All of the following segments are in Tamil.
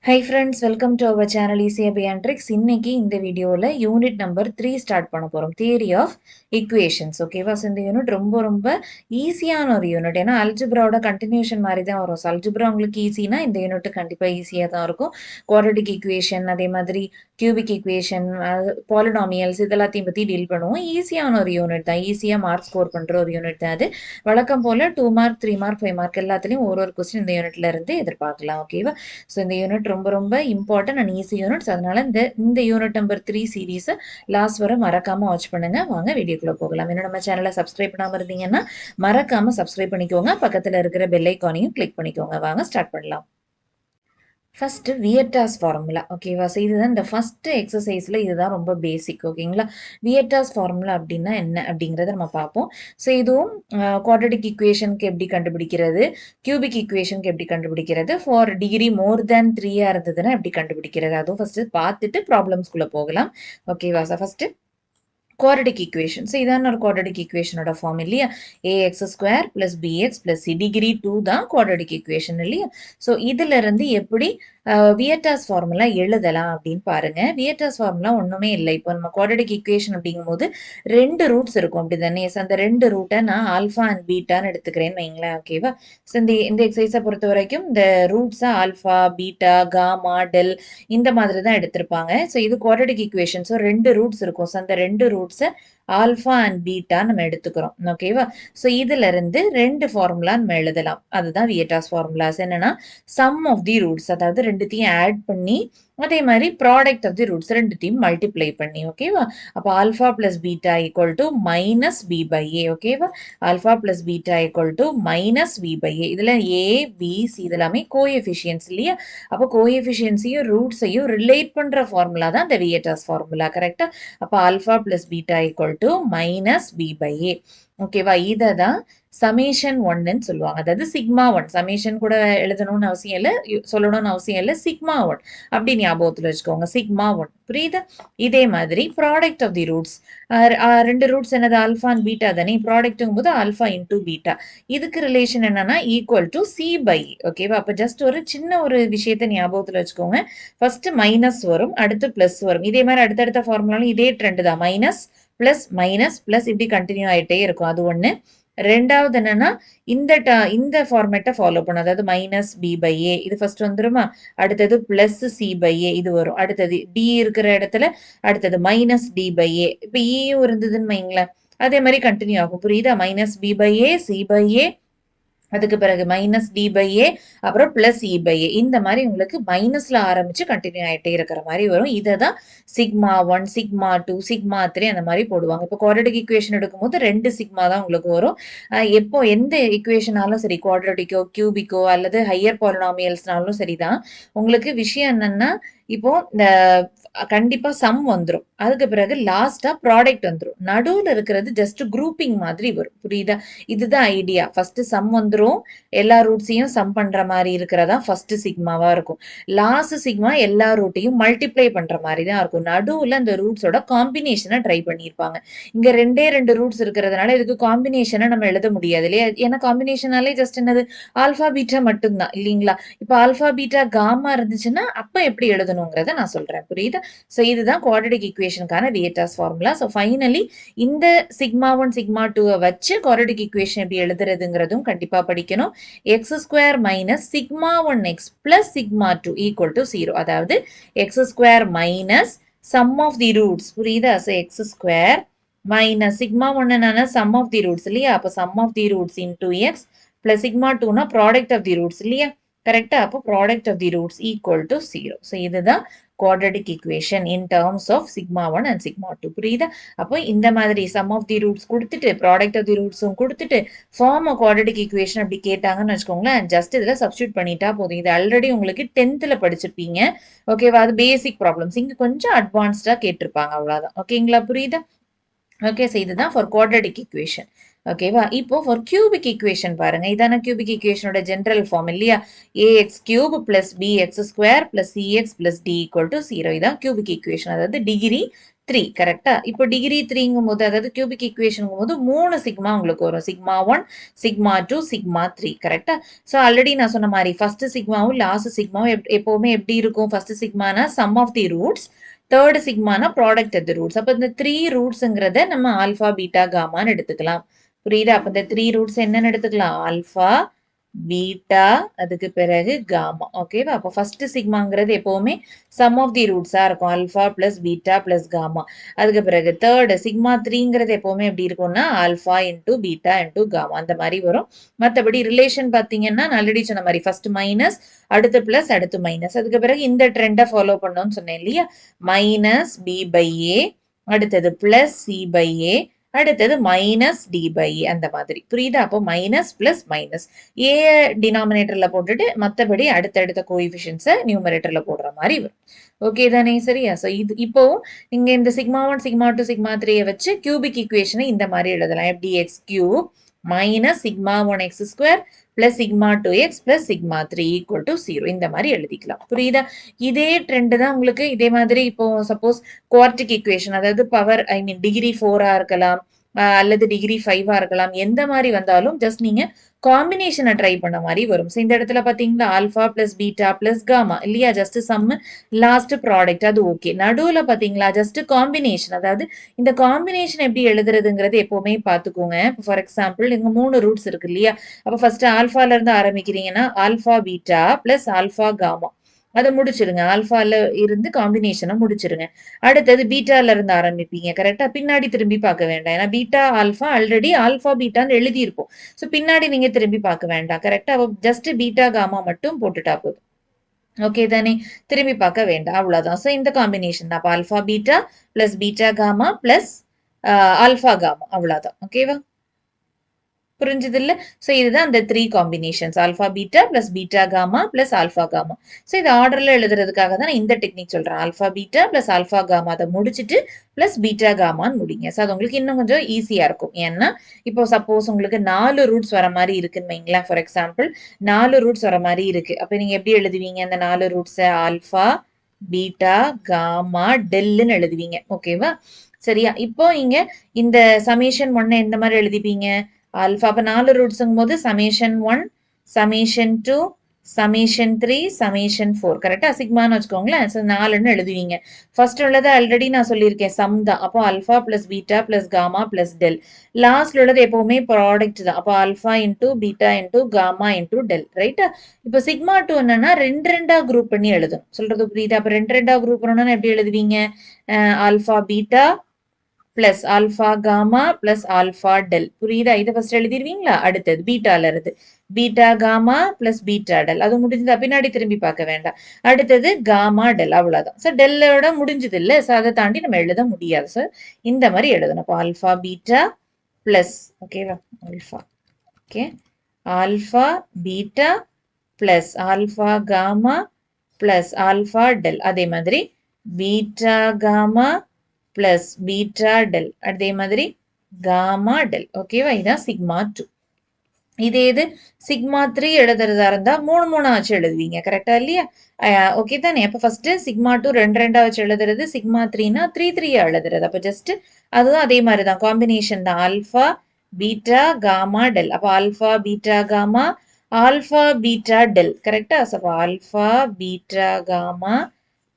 Hi friends, welcome to our channel ECA Tricks. இன்னைக்கு இந்த வீடியோல யூனிட் நம்பர் 3 ஸ்டார்ட் பண்ண போறோம். Theory of equations. ஓகேவா? இந்த யூனிட் ரொம்ப ஈஸியான ஒரு யூனிட். ஏன்னா அல்ஜிப்ராவோட கண்டினியூஷன் மாதிரி தான் வரும். அல்ஜிப்ரா உங்களுக்கு ஈஸினா இந்த யூனிட் கண்டிப்பா ஈஸியா தான் இருக்கும். குவாட்ரடிக் ஈக்குவேஷன், அதே மாதிரி கியூபிக் ஈக்குவேஷன், பாலினாமியல்ஸ் இதெல்லாத்தையும் பத்தி டீல் பண்ணுவோம். ஈஸியான ஒரு யூனிட் தான். ஈஸியா மார்க் ஸ்கோர் பண்ற ஒரு யூனிட் தான் அது. வழக்கம் போல 2 மார்க், 3 மார்க், 5 மார்க் எல்லாத்துலயும் ஒரு கொஸ்டின் இந்த யூனிட்ல இருந்து எதிர்பார்க்கலாம். ஓகேவா? ஸோ இந்த யூனிட் ரொம்ப இம்பார்ட்டன்ட் அண்ட் ஈஸி யூனிட்ஸ். அதனால இந்த யூனிட் நம்பர் 3 சீரீஸை லாஸ்ட் வரை மறக்காம வாட்ச் பண்ணுங்க. வாங்க வீடியோக்குள்ள போகலாம். இன்னும் நம்ம சேனலை சப்ஸ்கிரைப் பண்ணாம இருந்தீங்கன்னா மறக்காம சப்ஸ்கிரைப் பண்ணிக்கோங்க. பக்கத்துல இருக்கிற பெல் ஐக்கானையும் கிளிக் பண்ணிக்கோங்க. வாங்க ஸ்டார்ட் பண்ணலாம். First Vieta's formula. ஓகேவா? ஸோ இதுதான் இந்த ஃபர்ஸ்ட் எக்ஸசைஸ்ல இதுதான் ரொம்ப பேசிக். ஓகேங்களா? வியட்டாஸ் ஃபார்முலா அப்படின்னா என்ன அப்படிங்கிறத நம்ம பார்ப்போம். ஸோ இதுவும் குவாட்ரடிக் ஈக்குவேஷனுக்கு எப்படி கண்டுபிடிக்கிறது, கியூபிக் ஈக்குவேஷனுக்கு எப்படி கண்டுபிடிக்கிறது, ஃபார் டிகிரி மோர் தேன் 3 இருந்ததுன்னா எப்படி கண்டுபிடிக்கிறது, அதுவும் ஃபர்ஸ்ட் பார்த்துட்டு ப்ராப்ளம்ஸ்குள்ள போகலாம். ஓகேவா? So first quadratic equation. So இதான ஒரு குவாட்ரடிக் ஈக்குவேஷனோட ஃபார்ம் இல்லையா? A x square plus b x plus c degree 2 தான் குவாட்ரடிக் ஈக்குவேஷன் இல்லையா? ஸோ இதுல இருந்து எப்படி வியட்டாஸ் ஃபார்முலா எழுதலாம் அப்படின்னு பாருங்க. வியட்டாஸ் ஃபார்முலா ஒண்ணுமே இல்லை. இப்போ நம்ம குவாட்ரடிக் ஈக்குவேஷன் அப்படிங்கும் போது 2 ரூட்ஸ் இருக்கும் அப்படிதானே? அந்த 2 ரூட்டை நான் ஆல்ஃபா அண்ட் பீட்டான்னு எடுத்துக்கிறேன்னு வைங்களேன். ஓகேவா? ஸோ இந்த எக்ஸசைஸை பொறுத்த வரைக்கும் இந்த ரூட்ஸை ஆல்ஃபா, பீட்டா, காமா, டெல் இந்த மாதிரி தான் எடுத்திருப்பாங்க. ஸோ இது குவாட்ரடிக் ஈக்குவேஷன். ஸோ 2 ரூட்ஸ் இருக்கும். ஸோ அந்த 2 ரூட்ஸை ஆல்ஃபா அண்ட் பீட்டா நம்ம எடுத்துக்கிறோம். ஓகேவா? ஸோ இதுல இருந்து 2 ஃபார்முலா நம்ம எழுதலாம். அதுதான் வியட்டாஸ் ஃபார்முலாஸ். என்னன்னா சம் ஆஃப் தி ரூட்ஸ், அதாவது ரெண்டுத்தையும் ஆட் பண்ணி அதே மாதிரி ப்ராடக்ட் ஆஃப் தி ரூட்ஸ் ரெண்டுத்தையும் மல்டிப்ளை பண்ணி. ஓகேவா? அப்போ alpha plus beta equal to minus B by A. ஓகேவா? Alpha plus beta equal to minus B by A. இதுல ஏ, பி, சி இதெல்லாமே கோஎஃபிஷியன்ஸ் இல்லையா? அப்போ கோஎஃபிஷியன்ஸையும் ரூட்ஸையும் ரிலேட் பண்ற ஃபார்முலா தான் இந்த வியட்டாஸ் ஃபார்முலா. கரெக்டா? அப்போ alpha plus beta equal to minus B by A. ஓகேவா? இதை தான் சமேஷன் ஒன்னு சொல்லுவாங்க. அதாவது சிக்மா ஒன். சமேஷன் கூட எழுதணும்னு அவசியம் இல்லை, சொல்லணும்னு அவசியம் இல்லை. சிக்மா ஒன் அப்படி ஞாபகத்துல வச்சுக்கோங்க. Sigma one. புரியுது? இதே மாதிரி product of the roots, 2 roots என்னது? ஆல்ஃபா அண்ட் பீட்டா தானே? ப்ராடக்ட்ங்கும் போது ஆல்ஃபா இன்டூ பீட்டா. இதுக்கு ரிலேஷன் என்னன்னா ஈக்குவல் டு சி பை. ஓகேவா? அப்ப ஜஸ்ட் ஒரு சின்ன ஒரு விஷயத்த ஞாபகத்துல வச்சுக்கோங்க. ஃபர்ஸ்ட் மைனஸ் வரும், அடுத்து பிளஸ் வரும். இதே மாதிரி அடுத்தடுத்த ஃபார்முலாலும் இதே ட்ரெண்ட் தான். மைனஸ் பிளஸ் மைனஸ் பிளஸ் இப்படி கண்டினியூ ஆயிட்டே இருக்கும். அது ஒண்ணு. ரெண்டாவது என்னன்னா இந்த ஃபார்மேட்டை ஃபாலோ பண்ணும். அதாவது மைனஸ் பி பை ஏ இது ஃபர்ஸ்ட் வந்துருமா? அடுத்தது பிளஸ் சி பை ஏ இது வரும். அடுத்தது டி இருக்கிற இடத்துல அடுத்தது மைனஸ் டி பை ஏ. இப்ப ஈயும் இருந்ததுன்னு வைங்களேன், அதே மாதிரி கண்டினியூ ஆகும். புரியுதா? Minus B by A, C by A, அதுக்கு பிறகு மைனஸ் டி பை ஏ, அப்புறம் பிளஸ் இ பை ஏ. இந்த மாதிரி உங்களுக்கு மைனஸ்ல ஆரம்பிச்சு கண்டினியூ ஆயிட்டே இருக்கிற மாதிரி வரும். இதை தான் sigma one, sigma two, sigma three அந்த மாதிரி போடுவாங்க. இப்போ குவாட்ரடிக் ஈக்குவேஷன் எடுக்கும்போது 2 சிக்மா தான் உங்களுக்கு வரும். எப்போ எந்த ஈக்குவேஷனாலும் சரி, குவாட்ரடிக்கோ கியூபிக்கோ அல்லது ஹையர் பாலினாமியல்ஸ்னாலும் சரிதான். உங்களுக்கு விஷயம் என்னன்னா இப்போ இந்த கண்டிப்பா சம் வந்துடும். அதுக்கு பிறகு லாஸ்டா ப்ராடக்ட் வந்துடும். நடுவுல இருக்கிறது ஜஸ்ட் குரூப்பிங் மாதிரி வரும். புரியுதா? இதுதான் ஐடியா. ஃபர்ஸ்ட் சம் வந்துடும், எல்லா ரூட்ஸையும் சம் பண்ற மாதிரி இருக்கிறதா ஃபர்ஸ்ட் சிக்மாவா இருக்கும். லாஸ்ட் சிக்மா எல்லா ரூட்டையும் மல்டிப்ளை பண்ற மாதிரி தான் இருக்கும். நடுவுல அந்த ரூட்ஸோட காம்பினேஷனை ட்ரை பண்ணியிருப்பாங்க. இங்க 2 ரூட்ஸ் இருக்கிறதுனால இதுக்கு காம்பினேஷனை நம்ம எழுத முடியாது இல்லையா? ஏன்னா காம்பினேஷனாலே ஜஸ்ட் என்னது? ஆல்பா பீட்டா மட்டும்தான் இல்லைங்களா? இப்ப ஆல்பா பீட்டா காமா இருந்துச்சுன்னா அப்ப எப்படி எழுதணுங்கிறத நான் சொல்றேன். புரியுதா? சோ இதுதான் குவாட்ரடிக் ஈக்குவேஷனுக்கான வியட்டாஸ் ஃபார்முலா. சோ ஃபைனலி இந்த சிக்மா ஒன், சிக்மா டூவை வச்சு குவாட்ரடிக் ஈக்குவேஷன் எப்படி எழுதுறதுங்கிறதும் கண்டிப்பா படிக்கணும். X square minus sigma one X plus sigma two equal to 0. அதாவது X square minus sum of the roots. புரியுதா? So X square minus sigma one என்னன்னா சம் ஆஃப் தி ரூட்ஸ் இல்லையா? அப்ப sum of the roots into X plus sigma டூனா ப்ராடக்ட் ஆஃப் தி ரூட்ஸ் இல்லையா? கரெக்டா? அப்போ product of the roots equal to 0. So இதுதான் quadratic equation in terms of sigma one and sigma two. புரியுதா? அப்போ இந்த மாதிரி சம் ஆஃப் தி ரூட்ஸ் கொடுத்துட்டு ப்ராடக்ட் ஆஃப் தி ரூட்ஸும் கொடுத்துட்டு ஃபார்ம் குவாட்ரடிக் ஈக்குவேஷன் அப்படி கேட்டாங்கன்னு வச்சுக்கோங்களேன், ஜஸ்ட் இதுல சப்ஸ்டியூட் பண்ணிட்டா போதும். இது ஆல்ரெடி உங்களுக்கு 10th படிச்சிருப்பீங்க. ஓகேவா? அது பேசிக் ப்ராப்ளம்ஸ். இங்க கொஞ்சம் அட்வான்ஸ்டா கேட்டிருப்பாங்க, அவ்வளவுதான். ஓகேங்களா? புரியுதா? ஓகே. ஸோ இதுதான் ஃபார் குவாட்ரடிக் ஈக்குவேஷன். ஓகேவா? இப்போ ஃபார் கியூபிக் ஈக்குவேஷன் பாருங்க. இதான கியூபிக் ஈக்குவேஷனோட ஜெனரல் ஃபார்ம் இல்லையா? A x cube plus b x square plus c x plus d equal to 0. இதான் கியூபிக் ஈக்குவேஷன். அதாவது டிகிரி 3 கரெக்டா? இப்போ டிகிரி 3ங்கும் போது அதாவது கியூபிக் ஈக்குவேஷனுங்கும் போது 3 சிக்மா உங்களுக்கு வரும். சிக்மா 1, சிக்மா 2, சிக்மா 3 கரெக்டா? ஸோ ஆல்ரெடி நான் சொன்ன மாரி ஃபர்ஸ்ட் சிக்மாவும் லாஸ்ட் சிக்மாவும் எப்பவுமே எப்படி இருக்கும்? ஃபர்ஸ்ட் சிக்மானா sum of the roots, third சிக்மானா ப்ராடக்ட் ஆஃப் தி ரூட்ஸ். அப்ப இந்த 3 ரூட்ஸ்ங்கிறத நம்ம ஆல்பா, பீட்டா, காமான்னு எடுத்துக்கலாம். புரியுதா? அப்ப இந்த 3 ரூட்ஸ் என்னன்னு எடுத்துக்கலாம்? ஆல்பா, பீட்டா, அதுக்கு பிறகு காமா. ஓகேவா? அப்போ ஃபர்ஸ்ட் சிக்மாங்கிறது எப்பவுமே சம் ஆஃப் தி ரூட்ஸா இருக்கும். Alpha plus beta plus gamma. அதுக்கு பிறகு தேர்ட் சிக்மா 3ங்கிறது எப்பவுமே எப்படி இருக்கும்னா alpha into beta into gamma அந்த மாதிரி வரும். மற்றபடி ரிலேஷன் பார்த்தீங்கன்னா நான் ஆல்ரெடி சொன்ன மாதிரி ஃபர்ஸ்ட் மைனஸ், அடுத்து பிளஸ், அடுத்து மைனஸ். அதுக்கு பிறகு இந்த ட்ரெண்டை ஃபாலோ பண்ணோம்னு சொன்னேன் இல்லையா? மைனஸ் பி பை ஏ, அடுத்தது பிளஸ் சி பை ஏ, அடுத்தது மைனஸ் டி பை ஏ அந்த மாதிரி. புரியுதா? அப்போ மைனஸ் பிளஸ் மைனஸ் ஏ டினாமினேட்டர்ல போட்டுட்டு மற்றபடி அடுத்தடுத்த கோஎஃபிஷியன்ஸை நியூமரேட்டர்ல போடுற மாதிரி வரும். ஓகே தானே? சரியா? ஸோ இது இப்போ இங்க இந்த சிக்மா 1, சிக்மா 2, சிக்மா 3 வச்சு கியூபிக் ஈக்குவேஷனை இந்த மாதிரி எழுதலாம். எப்படி? X cube minus sigma 1 X square plus sigma 2x plus sigma 3 equal to 0 இந்த மாதிரி எழுதிக்கலாம். புரியுதா? இதே ட்ரெண்ட் தான் உங்களுக்கு இதே மாதிரி இப்போ சப்போஸ் குவார்டிக் ஈக்குவேஷன் அதாவது பவர் டிகிரி 4 இருக்கலாம் அல்லது டிகிரி 5 இருக்கலாம். எந்த மாதிரி வந்தாலும் ஜஸ்ட் நீங்க காம்பினேஷனை ட்ரை பண்ண மாதிரி வரும். ஸோ இந்த இடத்துல பார்த்தீங்கன்னா alpha plus beta plus gamma இல்லையா? ஜஸ்ட் சம் லாஸ்ட் ப்ராடக்ட் அது ஓகே. நடுவில் பார்த்தீங்களா ஜஸ்ட் காம்பினேஷன், அதாவது இந்த காம்பினேஷன் எப்படி எழுதுறதுங்கிறது எப்பவுமே பார்த்துக்கோங்க. ஃபார் எக்ஸாம்பிள் இங்க 3 ரூட்ஸ் இருக்கு இல்லையா? அப்போ ஃபர்ஸ்ட் ஆல்பால இருந்து ஆரம்பிக்கிறீங்கன்னா alpha beta plus alpha gamma அதை முடிச்சிருங்க. ஆல்பால இருந்து காம்பினேஷனை முடிச்சிருங்க. அடுத்தது பீட்டால இருந்து ஆரம்பிப்பீங்க கரெக்டா? பின்னாடி திரும்பி பார்க்க வேண்டாம். ஏன்னா பீட்டா ஆல்பா ஆல்ரெடி ஆல்பா பீட்டான்னு எழுதியிருப்போம். ஸோ பின்னாடி நீங்க திரும்பி பார்க்க வேண்டாம் கரெக்டா? ஜஸ்ட் பீட்டா காமா மட்டும் போட்டுட்டா போதும். ஓகே தானே? திரும்பி பார்க்க வேண்டாம். அவ்வளவுதான். ஸோ இந்த காம்பினேஷன் தான். Alpha beta plus beta gamma plus alpha gamma அவ்வளவுதான். ஓகேவா? புரிஞ்சது இல்ல? ஸோ இதுதான் அந்த 3 combinations alpha beta plus beta gamma plus alpha gamma. So இது ஆர்டர்ல எழுதுறதுக்காக தான் நான் இந்த டெக்னிக் சொல்றேன். Alpha beta plus alpha gamma அதை முடிச்சுட்டு பிளஸ் பீட்டா காமான்னு முடிங்க. ஸோ அது உங்களுக்கு இன்னும் கொஞ்சம் ஈஸியா இருக்கும். ஏன்னா இப்போ சப்போஸ் உங்களுக்கு 4 ரூட்ஸ் வர மாதிரி இருக்குன்னு வைங்களேன். ஃபார் எக்ஸாம்பிள் 4 ரூட்ஸ் வர மாதிரி இருக்கு. அப்போ நீங்க எப்படி எழுதுவீங்க? அந்த 4 ரூட்ஸ் ஆல்பா பீட்டா காமா டெல்லுன்னு எழுதுவீங்க. ஓகேவா? சரியா? இப்போ இங்க இந்த சமேஷன் 1 எந்த மாதிரி எழுதிப்பீங்க? ஆல்பா அப்போ 4 ரூட்ஸுங்கும் போது சமேஷன் 1, சமேஷன் 2, சமேஷன் 3, சமேஷன் 4 கரெக்டா? சிக்மான்னு வச்சுக்கோங்களேன். ஸோ 4ன்னு எழுதுவீங்க. ஃபர்ஸ்ட் உள்ளது ஆல்ரெடி நான் சொல்லியிருக்கேன் சம் தான். அப்போ alpha plus beta plus gamma plus del. லாஸ்ட்ல உள்ளது எப்பவுமே ப்ராடக்ட் தான். அப்போ alpha into beta into gamma into del ரைட்டா? இப்போ சிக்மா 2 என்னன்னா ரெண்டா குரூப் பண்ணி எழுதணும். சொல்றது புரியுதா? அப்போ ரெண்டா குரூப் பண்ணணும்னா எப்படி எழுதுவீங்க? Alpha beta plus alpha gamma plus alpha del. புரியுதா? இதை ஃபர்ஸ்ட் எழுதிடுவீங்களா? அடுத்தது பீட்டால இருந்து beta gamma plus beta del. அது முடிஞ்சதா? பின்னாடி திரும்பி பார்க்க வேண்டாம். அடுத்தது காமா டெல் அவ்வளவுதான். ஸோ டெல்லோட முடிஞ்சது இல்லை. ஸோ அதை தாண்டி நம்ம எழுத முடியாது. ஸோ இந்த மாதிரி எழுதணும். அப்போ ஆல்பா பீட்டா பிளஸ் ஓகேவா? Alpha okay alpha beta plus alpha gamma plus alpha del. அதே மாதிரி beta gamma plus beta del. அதே மாதிரி காமா டெல். ஓகேவா? இதான் சிக்மா 2. இதே இது சிக்மா 3 எழுதுறதா இருந்தா 3 வச்சு எழுதுவீங்க கரெக்டா இல்லையா? ஓகே தானே? அப்ப ஃபர்ஸ்ட் சிக்மா 2 ரெண்டா வச்சு எழுதுறது, சிக்மா 3னா 3 எழுதுறது. அப்ப ஜஸ்ட் அதுவும் அதே மாதிரி தான் காம்பினேஷன் தான். Alpha beta gamma del. அப்ப alpha beta gamma alpha beta del கரெக்டா? அப்ப alpha beta gamma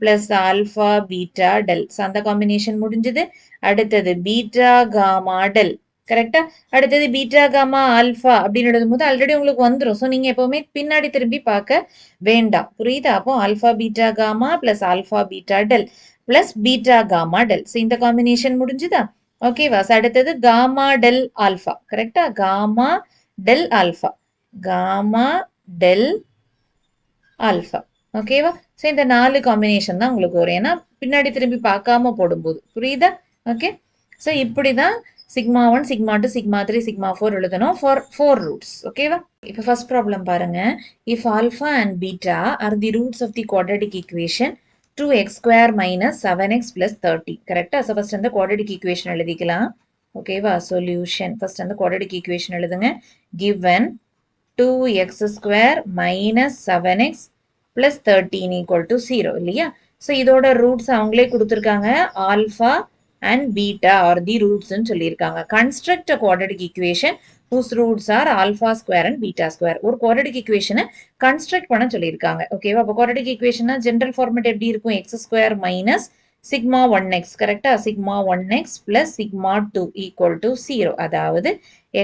plus alpha beta del. அந்த காம்பினேஷன் முடிஞ்சது. அடுத்தது பீட்டா காமா டெல் கரெக்டா? அடுத்தது பீட்டா காமா ஆல்பா அப்படின்னு எழுதும் போது ஆல்ரெடி உங்களுக்கு வந்துடும். ஸோ நீங்க எப்பவுமே பின்னாடி திரும்பி பார்க்க வேண்டாம். புரியுதா? அப்போ alpha beta gamma plus alpha beta del plus beta gamma del. So இந்த காம்பினேஷன் முடிஞ்சுதா? ஓகேவா? அடுத்தது காமா டெல் ஆல்பா கரெக்டா? Gamma del alpha gamma del alpha ஓகேவா? ஸோ இந்த 4 காம்பினேஷன் தான் உங்களுக்கு வரும். ஏன்னா பின்னாடி திரும்பி பார்க்காம போடும்போது. புரியுதா? ஓகே. ஸோ இப்படி தான் சிக்மா 1, சிக்மா 2, சிக்மா 3, சிக்மா 4 எழுதணும் ஃபார் 4 ரூட்ஸ். ஓகேவா? இப்போ ஃபர்ஸ்ட் ப்ராப்ளம் பாருங்க. If alpha and beta are the roots of the quadratic equation 2x² minus 7x plus 30 கரெக்டா? ஸோ ஃபர்ஸ்ட் அந்த குவாட்ரடிக் ஈக்குவேஷன் எழுதிக்கலாம். ஓகேவா? சொல்யூஷன் ஃபர்ஸ்ட் அந்த குவாட்ரடிக் ஈக்குவேஷன் எழுதுங்க. given 2x² minus 7x plus 13 equal to 0 இல்லையா? ஸோ இதோட ரூட்ஸ் அவங்களே கொடுத்துருக்காங்க. Alpha and beta are the roots ன்னு சொல்லியிருக்காங்க. Construct a quadratic equation whose roots are alpha square and beta square. ஒரு quadratic equation கன்ஸ்ட்ரக்ட் பண்ண சொல்லியிருக்காங்க. ஓகேவா? அப்போ quadratic equation ஜெனரல் ஃபார்மேட் எப்படி இருக்கும்? x square minus sigma 1x, கரெக்டா? sigma 1x plus sigma 2 equal to 0. அதாவது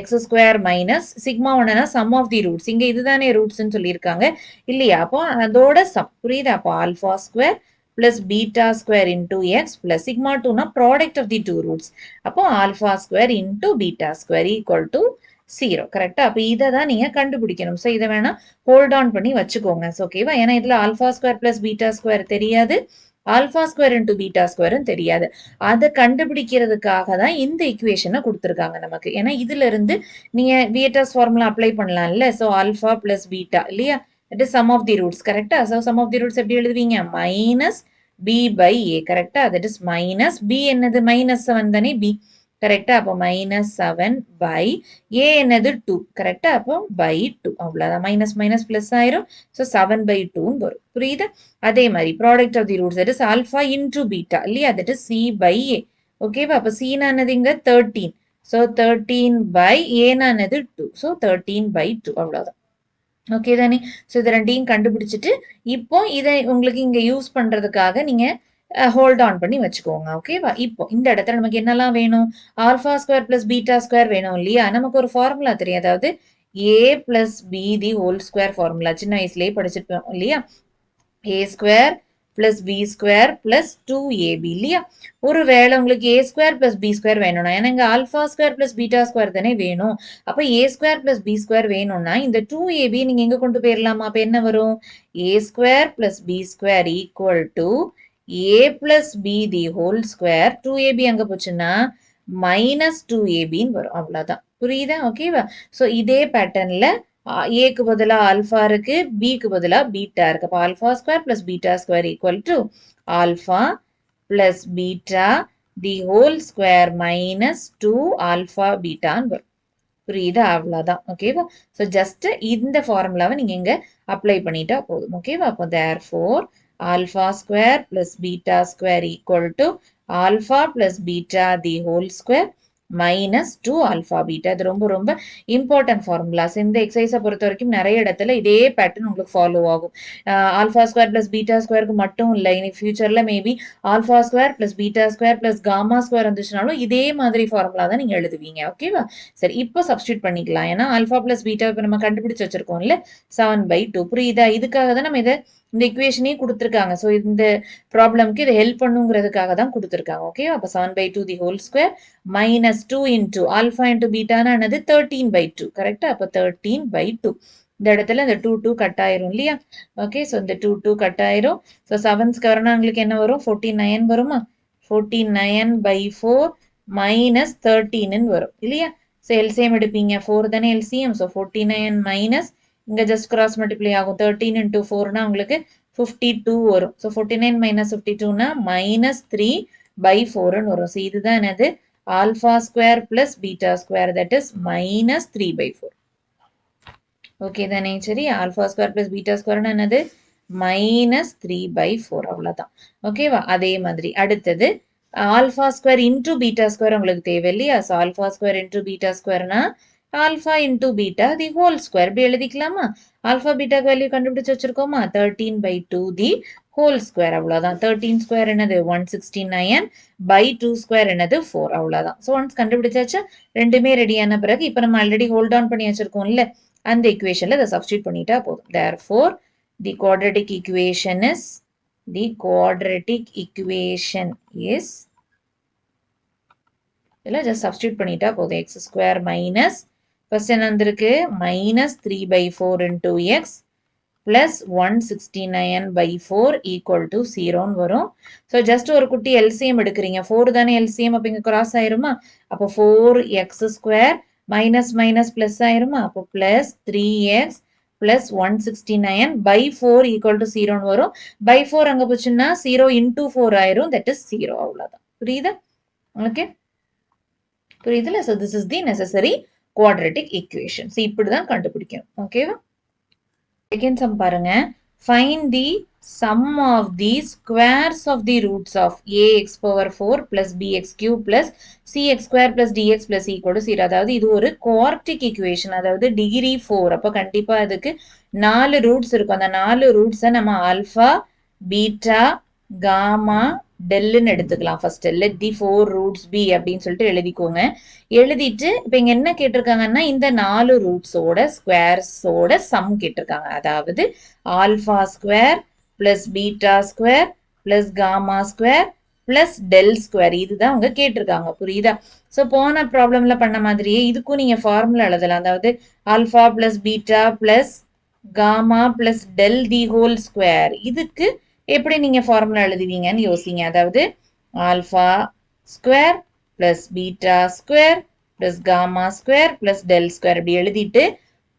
x square minus sigma 1 sum of the roots. இங்க இதுதானே roots ன்னு சொல்லியிருக்காங்க இல்லையா? அப்போ அதோட sum புரியுதா? அப்போ alpha square plus beta square into x plus sigma 2 na product of the two roots. அப்போ alpha square into beta square equal to 0. கரெக்டா? அப்போ இதை தான் நீங்க கண்டுபிடிக்கணும். ஸோ இதை வேணா ஹோல்ட் ஆன் பண்ணி வச்சுக்கோங்க. ஓகேவா? ஏன்னா இதுல alpha square plus beta square தெரியாது, ஆல்பா ஸ்கொயர் இன்டு பீட்டா ஸ்கொயரும் தெரியாது. அதை கண்டுபிடிக்கிறதுக்காக தான் இந்த இக்குவேஷனை கொடுத்துருக்காங்க நமக்கு. ஏன்னா இதுல இருந்து நீங்க வியட்டர்ஸ் ஃபார்முலா அப்ளை பண்ணலாம்ல. ஸோ ஆல்பா பிளஸ் பீட்டா இல்லையா? That is sum of the roots, கரெக்டா? So sum of the roots எப்படி எழுதுவீங்க? மைனஸ் b by a, கரெக்டா? That is மைனஸ் b என்னது? மைனஸ் 7 தானே b, கரெக்டா? அப்போ மைனஸ் 7 by a என்னது 2, கரெக்டா? அப்போ by 2, அவ்வளவுதான். மைனஸ் மைனஸ் பிளஸ் ஆயிரும். ஸோ 7 by 2 வரும். புரியுது? அதே மாதிரி product of the roots that is alpha into beta இல்லையா? That is c by a. ஓகேவா? அப்போ c நானது இங்க 13. ஸோ 13 by a நானது 2. ஸோ 13 by 2, அவ்வளவுதான். ஓகே தானே? ஸோ இதை ரெண்டையும் கண்டுபிடிச்சிட்டு இப்போ இதை உங்களுக்கு இங்க யூஸ் பண்றதுக்காக நீங்க ஹோல்ட் ஆன் பண்ணி வச்சுக்கோங்க. ஓகேவா? இப்போ இந்த இடத்துல நமக்கு என்னெல்லாம் வேணும்? Alpha square plus beta square வேணும் இல்லையா? நமக்கு ஒரு ஃபார்முலா தெரியும். அதாவது a plus b the whole square formula சின்ன வயசுலயே படிச்சிருப்போம் இல்லையா? a square plus b square plus 2ab இல்லையா? ஒரு வேளை உங்களுக்கு a square plus b square வேணும்னா, ஏன்னா இங்க alpha square plus beta square தானே வேணும். அப்ப a square plus b square வேணும்னா இந்த 2ab நீங்க எங்க கொண்டு போயிடலாமா? அப்ப என்ன வரும்? a square plus b square equal to a plus b the whole square. 2ab அங்க போச்சுன்னா மைனஸ் 2abன்னு வரும். அவ்வளவுதான். புரியுதா? ஓகேவா? ஸோ இதே பேட்டர்ன்ல ஏக்கு பதிலா ஆல்பா இருக்கு, பிக்கு பதிலா பீட்டா இருக்கு. அப்போ alpha square plus beta square equal to alpha plus beta the whole square minus 2 alpha பீட்டான்னு வரும். புரியுதா? அவ்வளவுதான். ஓகேவா? ஸோ ஜஸ்ட் இந்த ஃபார்முலாவை நீங்க இங்க அப்ளை பண்ணிட்டா போதும். ஓகேவா? அப்போ therefore alpha square plus beta square equal to alpha plus beta the whole square minus 2 alpha beta. இது ரொம்ப ரொம்ப இம்பார்ட்டன்ட் ஃபார்முலாஸ். இந்த எக்ஸசைஸை பொறுத்த வரைக்கும் நிறைய இடத்துல இதே பேட்டர்ன் உங்களுக்கு ஃபாலோ ஆகும். ஆல்பா ஸ்கொயர் பிளஸ் பீட்டா ஸ்கொயருக்கு மட்டும் இல்லை, இனி ஃபியூச்சர்ல maybe alpha square plus beta square plus gamma square வந்துச்சுனாலும் இதே மாதிரி ஃபார்முலா தான் நீங்க எழுதுவீங்க. ஓகேவா? சரி, இப்போ சப்ஸ்டியூட் பண்ணிக்கலாம். ஏன்னா ஆல்பா பிளஸ் பீட்டா இப்போ நம்ம கண்டுபிடிச்சு வச்சிருக்கோம்ல 7 by 2. புரியுதா? இதுக்காக தான் நம்ம இதை இந்த இக்குவேஷனே கொடுத்துருக்காங்க. ஸோ இந்த ப்ராப்ளம்க்கு இதை ஹெல்ப் பண்ணுங்கிறதுக்காக தான் கொடுத்துருக்காங்க. ஓகே? அப்போ 7 by 2 the whole square minus 2 into alpha into பீட்டானா என்னது? 13 by 2, கரெக்டா? அப்போ 13 by 2. இந்த இடத்துல இந்த 2 கட் ஆயிரும் இல்லையா? ஓகே, ஸோ இந்த 2 கட் ஆயிரும். ஸோ 7 ஸ்கொயர்னா உங்களுக்கு என்ன வரும்? 49 வருமா? 49 by 4 மைனஸ் 13 வரும் இல்லையா? ஸோ எல்சிஎம் எடுப்பீங்க. 4 தானே எல்சிஎம். ஸோ 49 மைனஸ் இங்க ஜஸ்ட் கிராஸ் மல்டிப்ளை ஆகும். 13 இன்டூ 4னா உங்களுக்கு 52 வரும். ஸோ 49 மைனஸ் 52னா மைனஸ் 3 by 4ன்னு வரும். ஸோ இதுதான் என்னது? Alpha square plus beta square, that is minus 3 by 4. Okay தானே? சரி, ஆல்பா ஸ்கொயர் பிளஸ் பீட்டா ஸ்கொயர்னா என்னது? மைனஸ் 3 by 4, அவ்வளவுதான். ஓகேவா? அதே மாதிரி அடுத்தது alpha square into beta square உங்களுக்கு தேவை இல்லையா? So alpha square into beta ஸ்கொயர்னா alpha into beta the whole square. இப்படி எழுதிக்கலாமா? ஆல்பா பீட்டாக்கு வேல்யூ கண்டுபிடிச்சு வச்சிருக்கோமா? 13 by 2 தி ஹோல் ஸ்கொயர், அவ்வளவுதான். 13 ஸ்கொயர் என்னது? 169 by 2 ஸ்கொயர் என்னது? 4, அவ்வளவுதான். ஸோ ஒன்ஸ் கண்டுபிடிச்சாச்சு. ரெண்டுமே ரெடியான பிறகு இப்போ நம்ம ஆல்ரெடி ஹோல்ட் ஆன் பண்ணி வச்சிருக்கோம்ல, அந்த இக்குவேஷன்ல இதை சப்ஸ்டியூட் பண்ணிட்டா போதும். therefore the quadratic equation is இதெல்லாம் ஜஸ்ட் சப்ஸ்டியூட் பண்ணிட்டா போதும். எக்ஸ் ஸ்கொயர் மைனஸ் ஃபர்ஸ்ட் என்ன வந்திருக்கு? Minus 3 by 4 into x plus 169 by 4 equal to 0ன்னு வரும். ஸோ ஜஸ்ட் ஒரு குட்டி எல்சிஎம் எடுக்கிறீங்க. 4 தானே எல்சிஎம். அப்போ இங்கே கிராஸ் ஆயிருமா? அப்போ 4x square minus minus plus ஆயிருமா? அப்போ plus 3x plus 169 by 4 equal to 0ன்னு வரும். by 4 அங்கே போச்சுன்னா 0 into 4 ஆயிரும். தட் இஸ் 0, அவ்வளோதான். புரியுதா? ஓகே, புரியுதுல? So this is the necessary quadratic equation. So இப்படி தான் கண்டுபிடிக்கணும். ஓகேவா? செகண்ட் சம் பாருங்க. find the sum of the squares of the roots of ax power 4 plus bx cube plus cx square plus dx plus equal to 0. அதாவது இது ஒரு குவார்டிக் ஈக்குவேஷன், அதாவது டிகிரி 4. அப்போ கண்டிப்பா அதுக்கு 4 ரூட்ஸ் இருக்கும். அந்த 4 ரூட்ஸை நம்ம ஆல்ஃபா, பீட்டா, காமா, டெல்லுன்னு எடுத்துக்கலாம். First let the 4 roots be அப்படின்னு சொல்லிட்டு எழுதிக்கோங்க. எழுதிட்டு இப்போ இங்க என்ன கேட்டிருக்காங்கன்னா இந்த 4 ரூட்ஸோட ஸ்கொயர்ஸோட சம் கேட்டிருக்காங்க. அதாவது alpha square plus beta square plus gamma square plus del square, இதுதான் அவங்க கேட்டிருக்காங்க. புரியுதா? ஸோ போன ப்ராப்ளம்ல பண்ண மாதிரியே இதுக்கும் நீங்க ஃபார்முலா எழுதலாம். அதாவது alpha plus beta plus gamma plus del the whole square. இதுக்கு எப்படி நீங்க ஃபார்முலா எழுதுவீங்கன்னு யோசிங்க. அதாவது alpha square plus beta square plus gamma square plus del square இப்படி எழுதிட்டு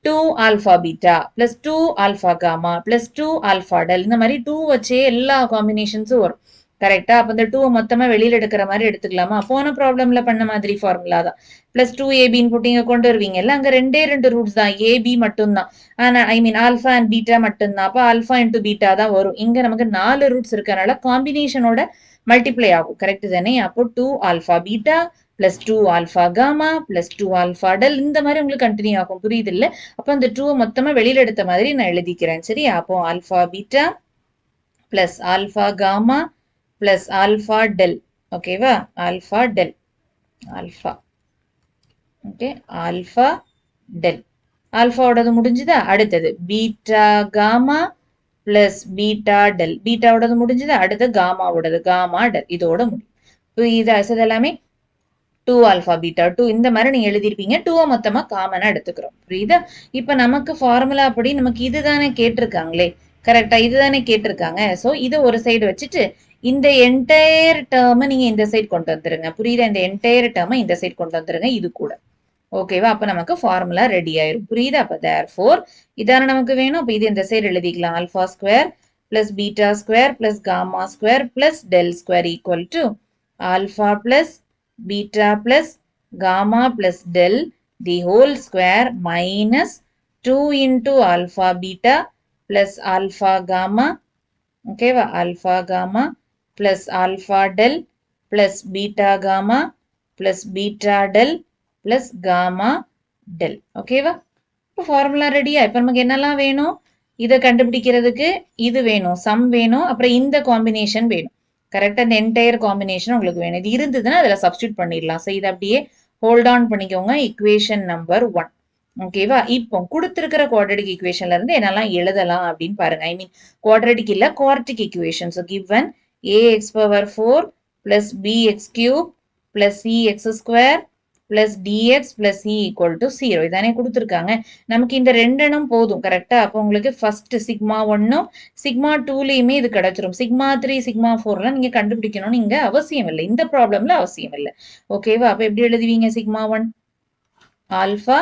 2 alpha beta plus 2 alpha gamma plus 2 alpha del, இந்த மாதிரி 2 வச்சே எல்லா காம்பினேஷன்ஸும் வரும். கரெக்டா? அப்ப இந்த 2 மொத்தமா வெளியில எடுக்கிற மாதிரி எடுத்துக்கலாமா? போன ப்ராப்ளம்ல பண்ண மாதிரி ஃபார்முலா தான். பிளஸ் 2 ஏபின்னு போட்டு இங்க கொண்டு வருவீங்கல்ல, அங்க ரெண்டு ரூட்ஸ் தான், ஏபி மட்டும்தான். ஆனா ஐ மீன் ஆல்ஃபா அண்ட் பீட்டா மட்டும்தான். அப்ப ஆல்ஃபா இன்டூ பீட்டா தான் வரும். இங்க நமக்கு 4 ரூட்ஸ் இருக்கறனால காம்பினேஷனோட மல்டிப்ளை ஆகும். கரெக்ட் தானே? அப்போ 2 alpha beta plus 2 alpha gamma plus 2 alpha del, இந்த மாதிரி உங்களுக்கு கண்டினியூ ஆகும். புரியுது இல்ல? அப்போ அந்த 2 மொத்தமா வெளியில எடுத்த மாதிரி நான் எழுதிக்கிறேன். சரி, அப்போ alpha beta plus alpha gamma plus alpha del. ஓகேவா? Alpha del, alpha, okay, alpha del. ஆல்ஃபாவோடது முடிஞ்சுதா? அடுத்தது beta gamma plus beta del. பீட்டாவோடது முடிஞ்சது, அடுத்து காமாவோடது, காமா டெல். இதோட முடியும். புரியுதா? இது எல்லாமே 2 ஆல்ஃபா பீட்டா 2 இந்த மாதிரி நீங்க எழுதிருப்பீங்க. 2 மொத்தமா காமனா எடுத்துக்கிறோம். புரியுதா? இப்ப நமக்கு ஃபார்முலா அப்படி நமக்கு இதுதானே கேட்டிருக்காங்களே. கரெக்டா? இதுதானே கேட்டிருக்காங்க. சோ இதை ஒரு சைடு வச்சுட்டு இந்த என்டையர் டேர்மை நீங்க இந்த சைடு கொண்டு வந்துருங்க. புரியுதா? இந்த என்டையர் டேர்மை இந்த சைடு கொண்டு வந்துருங்க இது கூட. ஓகேவா? அப்ப நமக்கு ஃபார்முலா ரெடி ஆயிரும். புரியுதா? அப்ப therefore இதான நமக்கு வேணும். அப்ப இது இந்த சைடு எழுதிக்கலாம். Alpha square plus beta square plus gamma square plus del square equal to alpha plus beta plus gamma plus del the whole square minus 2 into alpha beta plus alpha gamma, okay va, alpha gamma plus alpha del plus beta gamma plus beta del plus gamma del. okay va? இப்போ ஃபார்முலா ரெடியா? இப்போ நமக்கு என்னெல்லாம் வேணும்? இதை கண்டுபிடிக்கிறதுக்கு இது வேணும், சம் வேணும், அப்புறம் இந்த காம்பினேஷன் வேணும். கரெக்டா? இந்த என்டையர் காம்பினேஷன் உங்களுக்கு வேணும். இது இருந்ததுன்னா அதில் சப்ஸ்டியூட் பண்ணிடலாம். ஸோ இதை அப்படியே ஹோல்ட் ஆன் பண்ணிக்கோங்க. Equation number 1. ஓகேவா? இப்போ கொடுத்துருக்கிற குவாட்ரடிக் ஈக்குவேஷன்ல இருந்து என்னெல்லாம் எழுதலாம் அப்படின்னு பாருங்க. ஐ மீன் குவாட்ரடிக் இல்ல, quartic equation. So given ax power 4 plus bx cube plus cx square plus dx plus c equal to 0 இதானே கொடுத்துருக்காங்க. நமக்கு இந்த ரெண்டெண்ணும் போதும். கரெக்டா? அப்போ உங்களுக்கு ஃபர்ஸ்ட் சிக்மா 1ம் சிக்மா 2லயுமே இது கிடைச்சிரும். சிக்மா 3 சிக்மா 4லாம் நீங்க கண்டுபிடிக்கணும்னு இங்க அவசியம் இல்லை. இந்த ப்ராப்ளம்ல அவசியம் இல்லை. ஓகேவா? அப்ப எப்படி எழுதுவீங்க? Sigma 1 alpha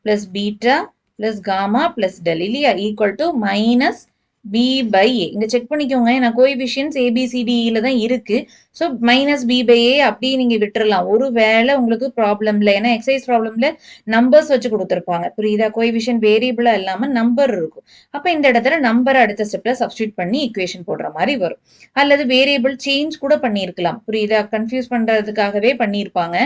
plus beta plus gamma plus del இல்லையா, equal to minus b by a. இங்க செக் பண்ணிக்கோங்க, நான் கோஎஃபிஷியன்ட்ஸ் ABCDல தான் இருக்கு. So minus b by a அப்படியே நீங்க விட்டுறலாம். ஒருவேளை உங்களுக்கு ப்ராப்ளம்ல, ஏன்னா எக்ஸசைஸ் ப்ராப்ளம்ல நம்பர்ஸ் வச்சு கொடுத்துருப்பாங்க. புரியுதா? கோஎஃபிஷியன்ட் வேரியபிளா இல்லாம நம்பர் இருக்கும். அப்ப இந்த இடத்துல நம்பரை அடுத்த ஸ்டெப்ல சப்ஸ்டியூட் பண்ணி ஈக்குவேஷன் போடுற மாதிரி வரும். அல்லது வேரியபிள் சேஞ்ச் கூட பண்ணியிருக்கலாம். புரியுதா? கன்ஃபியூஸ் பண்றதுக்காகவே பண்ணியிருப்பாங்க.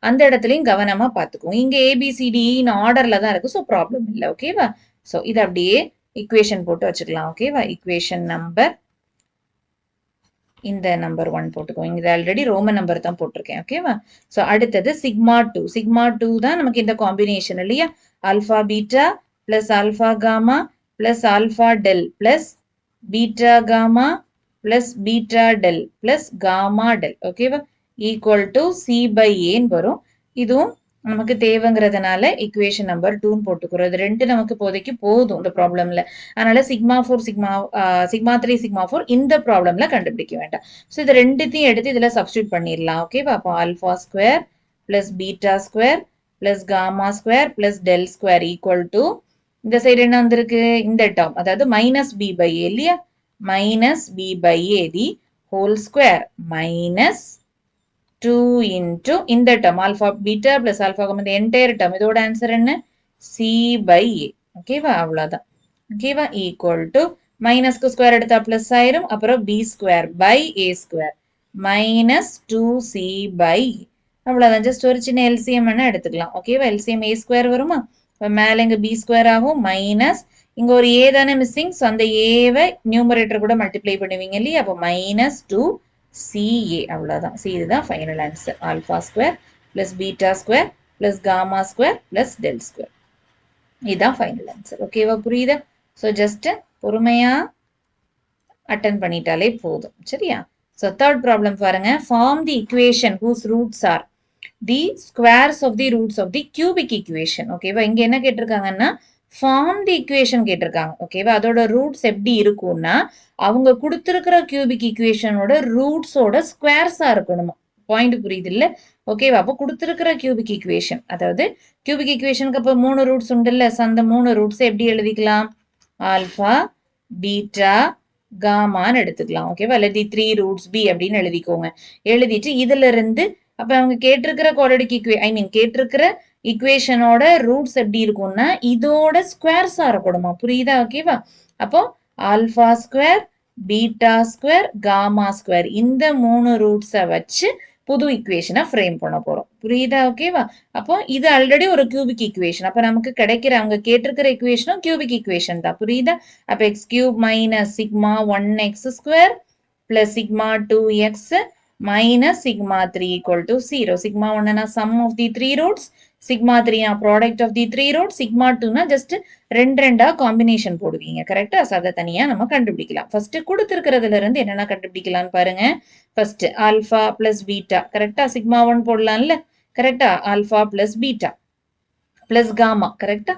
அந்த இடத்துலயும் கவனமா பார்த்துக்கோங்க. இங்க ABCD ஆர்டர்ல தான் இருக்கு. ஸோ ப்ராப்ளம் இல்லை. ஓகேவா? ஸோ இது அப்படியே equation போட்டு வச்சுக்கலாம். ஓகேவா? equation நம்பர் இந்த நம்பர் 1 போட்டுக்கோங்க. இங்க ஆல்ரெடி ரோமன் நம்பர் தான் போட்டிருக்கேன். ஓகேவா? சோ அடுத்தது சிக்மா 2. சிக்மா 2 தான் நமக்கு இந்த காம்பினேஷன் இல்லையா? Alpha beta plus alpha gamma plus alpha del plus beta gamma plus beta del plus gamma del. ஓகேவா? ஈக்குவல் டு சி பை ஏன்னு வரும். இதுவும் நமக்கு தேவைங்கிறதுனால இக்குவேஷன் நம்பர் 2 போட்டுக்கிறோம். இது ரெண்டு நமக்கு இப்போதைக்கு போதும் இந்த ப்ராப்ளம்ல. அதனால சிக்மா 4 சிக்மா 3 சிக்மா 4 இந்த ப்ராப்ளம்ல கண்டுபிடிக்க வேண்டாம். ஸோ இது ரெண்டுத்தையும் எடுத்து இதுல சப்ஸ்டியூட் பண்ணிடலாம். ஓகேவா? அப்போ alpha square plus beta square plus gamma square plus del square equal to இந்த சைடு என்ன வந்திருக்கு? இந்த டேர்ம், அதாவது மைனஸ் பி பை ஏ இல்லையா? Minus B by a the whole square minus 2 into இந்த term alpha beta plus alpha இந்த entire term இதோட ஆன்சர் என்ன? C by A. ஓகேவா? அவ்வளவுதான். ஓகேவா? equal to மைனஸ்க்கு ஸ்கொயர் எடுத்தா பிளஸ் ஆயிரும். அப்புறம் b square by a square minus 2c by அவ்வளோதான். ஜஸ்ட் ஒரு சின்ன எல்சிஎம் வேணா எடுத்துக்கலாம். ஓகேவா? எல்சிஎம் ஏ ஸ்கொயர் வருமா? இப்போ மேலே இங்கே பி ஸ்கொயர் ஆகும் மைனஸ் இங்கே ஒரு ஏ தானே மிஸ்ஸிங். ஸோ அந்த ஏவை நியூமரேட்டர் கூட மல்டிப்ளை பண்ணுவீங்க இல்லையா? அப்போ மைனஸ் 2ca அவ்வளோதான். சி இதுதான் final answer. Alpha square plus beta square plus gamma square plus del square இதுதான் ஃபைனல் ஆன்சர். ஓகேவா? புரியுதா? ஸோ ஜஸ்ட் பொறுமையாக அட்டன் பண்ணிட்டாலே போதும். சரியா? ஸோ தேர்ட் ப்ராப்ளம் பாருங்க. Form the equation whose roots are the squares of the roots of the cubic equation. ஓகேவா? இங்க என்ன கேட்டிருக்காங்கன்னா ஃபார்ம் தி இக்குவேஷன் கேட்டிருக்காங்க. ஓகேவா? அதோட ரூட்ஸ் எப்படி இருக்கும்னா அவங்க கொடுத்துருக்கிற கியூபிக் இக்குவேஷனோட ரூட்ஸோட ஸ்கொயர்ஸா இருக்கணுமா. பாயிண்ட் புரியுது இல்ல? ஓகேவா? அப்போ கொடுத்துருக்கிற கியூபிக் இக்குவேஷன், அதாவது கியூபிக் இக்குவேஷனுக்கு அப்போ 3 ரூட்ஸ் உண்டு இல்ல? அந்த 3 ரூட்ஸ் எப்படி எழுதிக்கலாம்? ஆல்பா பீட்டா காமான்னு எடுத்துக்கலாம். ஓகேவா? இல்லாட்டி 3 ரூட்ஸ் பி அப்படின்னு எழுதிக்கோங்க. எழுதிட்டு இதுல இருந்து அப்ப அவங்க கேட்டிருக்கிற குவாட்ரடிக் கேட்டிருக்கிற இக்குவேஷனோட ரூட்ஸ் எப்படி இருக்கும்னா இதோட ஸ்கொயர்ஸா இருக்கணுமா. புரியுதா? ஓகேவா? அப்போ alpha square beta square gamma square இந்த 3 ரூட்ஸை வச்சு புது இக்குவேஷனை ஃப்ரேம் பண்ண போறோம். புரியுதா? ஓகேவா? அப்போ இது ஆல்ரெடி ஒரு கியூபிக் இக்குவேஷன். அப்ப நமக்கு கிடைக்கிற அவங்க கேட்டிருக்கிற இக்குவேஷனும் கியூபிக் இக்குவேஷன் தான். புரியுதா? அப்ப X cube minus sigma 1x square plus sigma 2x minus sigma 3 equal to 0. Sigma 1 na sum of the 3 roots. Sigma 3 na product of the 3 roots. Sigma 2 na just ரெண்டா காம்பினேஷன் போடுவீங்க. கரெக்டா? அதை தனியா நம்ம கண்டுபிடிக்கலாம். ஃபர்ஸ்ட் கொடுத்துருக்கிறதுல இருந்து என்னென்ன கண்டுபிடிக்கலாம்னு பாருங்க. First alpha plus beta. கரெக்டா? சிக்மா 1 போடலாம்ல? கரெக்டா? Alpha plus beta plus gamma. கரெக்டா?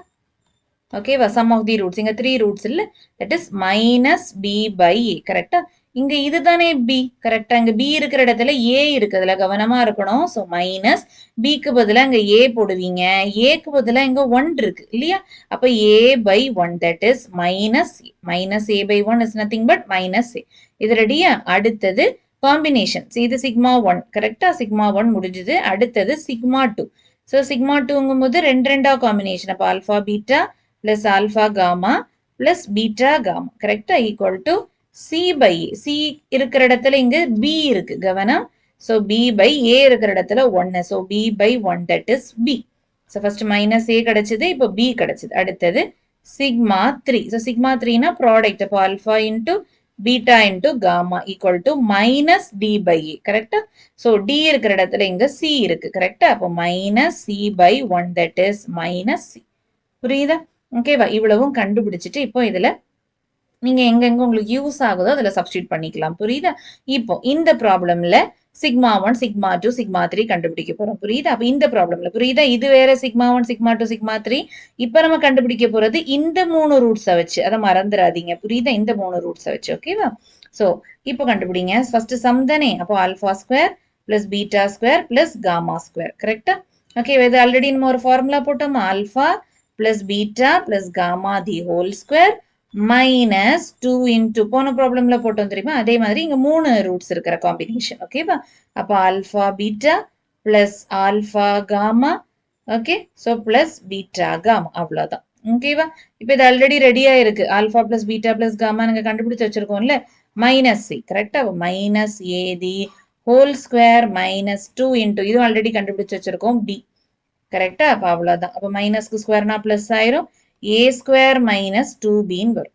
ஓகேவா? சம் ஆஃப் தி ரூட்ஸ் இங்க 3 ரூட்ஸ் இல்ல? That is minus B by A. கரெக்டா? இங்க இதுதானே பி. கரெக்டா? இங்க பி இருக்கிற இடத்துல ஏ இருக்குதுல, கவனமா இருக்கணும். ஸோ மைனஸ் பிக்கு பதிலாக இங்க ஏ போடுவீங்க. ஏக்கு பதிலாக இங்க 1 இருக்கு இல்லையா? அப்ப A by 1 that is minus A by 1 is nothing but minus A. இது ரெடியா? அடுத்தது காம்பினேஷன். இது சிக்மா 1. கரெக்டா? சிக்மா 1 முடிஞ்சது. அடுத்தது சிக்மா 2. ஸோ சிக்மா 2ங்கும் போது ரெண்டா காம்பினேஷன். அப்போ alpha beta plus alpha gamma plus beta gamma. கரெக்டா? equal to C by A. C இருக்கிற இடத்துல இங்க B இருக்கு. கவனம். So B by A இருக்கிற இடத்துல 1. So B by 1 that is B. So first minus A கிடைச்சது. இப்போ B கிடைச்சது. அடுத்தது sigma 3. So sigma 3 na product. அப்போ alpha into beta into gamma equal to minus D by A. கரெக்டா? So D இருக்கிற இடத்துல இங்க C இருக்கு. கரெக்டா? அப்போ minus C by 1 that is minus C. புரியுதா? ஓகேவா? இவ்வளவும் கண்டுபிடிச்சிட்டு இப்போ இதுல நீங்க எங்கெங்க உங்களுக்கு யூஸ் ஆகுதோ அதுல சப்ஸ்டியூட் பண்ணிக்கலாம். புரியுதா? இப்போ இந்த ப்ராப்ளம்ல சிக்மா 1 சிக்மா 2 சிக்மா 3 கண்டுபிடிக்க போறோம். புரியுதா? அப்ப இந்த ப்ராப்ளம்ல புரியுதா? இது வேற சிக்மா 1 சிக்மா 2 சிக்மா 3. இப்ப நம்ம கண்டுபிடிக்க போறது இந்த 3 ரூட்ஸை வச்சு. அதை மறந்துடாதீங்க. புரியுதா? இந்த 3 ரூட்ஸை வச்சு. ஓகேவா? சோ இப்போ கண்டுபிடிங்க. ஃபர்ஸ்ட் சம் தானே. அப்போ alpha square plus beta square plus gamma square. கரெக்டா? ஓகே. இது ஆல்ரெடி நம்ம ஒரு ஃபார்முலா போட்டோமா? Alpha plus beta plus gamma the whole square minus 2 into போன ப்ராப்ளம்ல போட்டோம் தெரியுமா? அதே மாதிரி இங்க 3 ரூட்ஸ் இருக்கிற காம்பினேஷன். ஓகேவா? அப்ப alpha beta plus alpha gamma. Okay. So plus beta gamma. அவ்வளோதான். ஓகேவா? இப்போ இது ஆல்ரெடி ரெடியா இருக்கு. Alpha plus beta plus gamma நாங்கள் கண்டுபிடிச்சு வச்சிருக்கோம்ல. Minus C. கரெக்டா? Minus A the whole square minus 2 into இதுவும் ஆல்ரெடி கண்டுபிடிச்சு வச்சிருக்கோம் பி. கரெக்டா? அப்ப அவ்வளவுதான். அப்ப மைனஸ்க்கு ஸ்கொயர்னா பிளஸ் ஆயிரும். ஏ ஸ்கொயர் மைனஸ் 2பின்னு வரும்.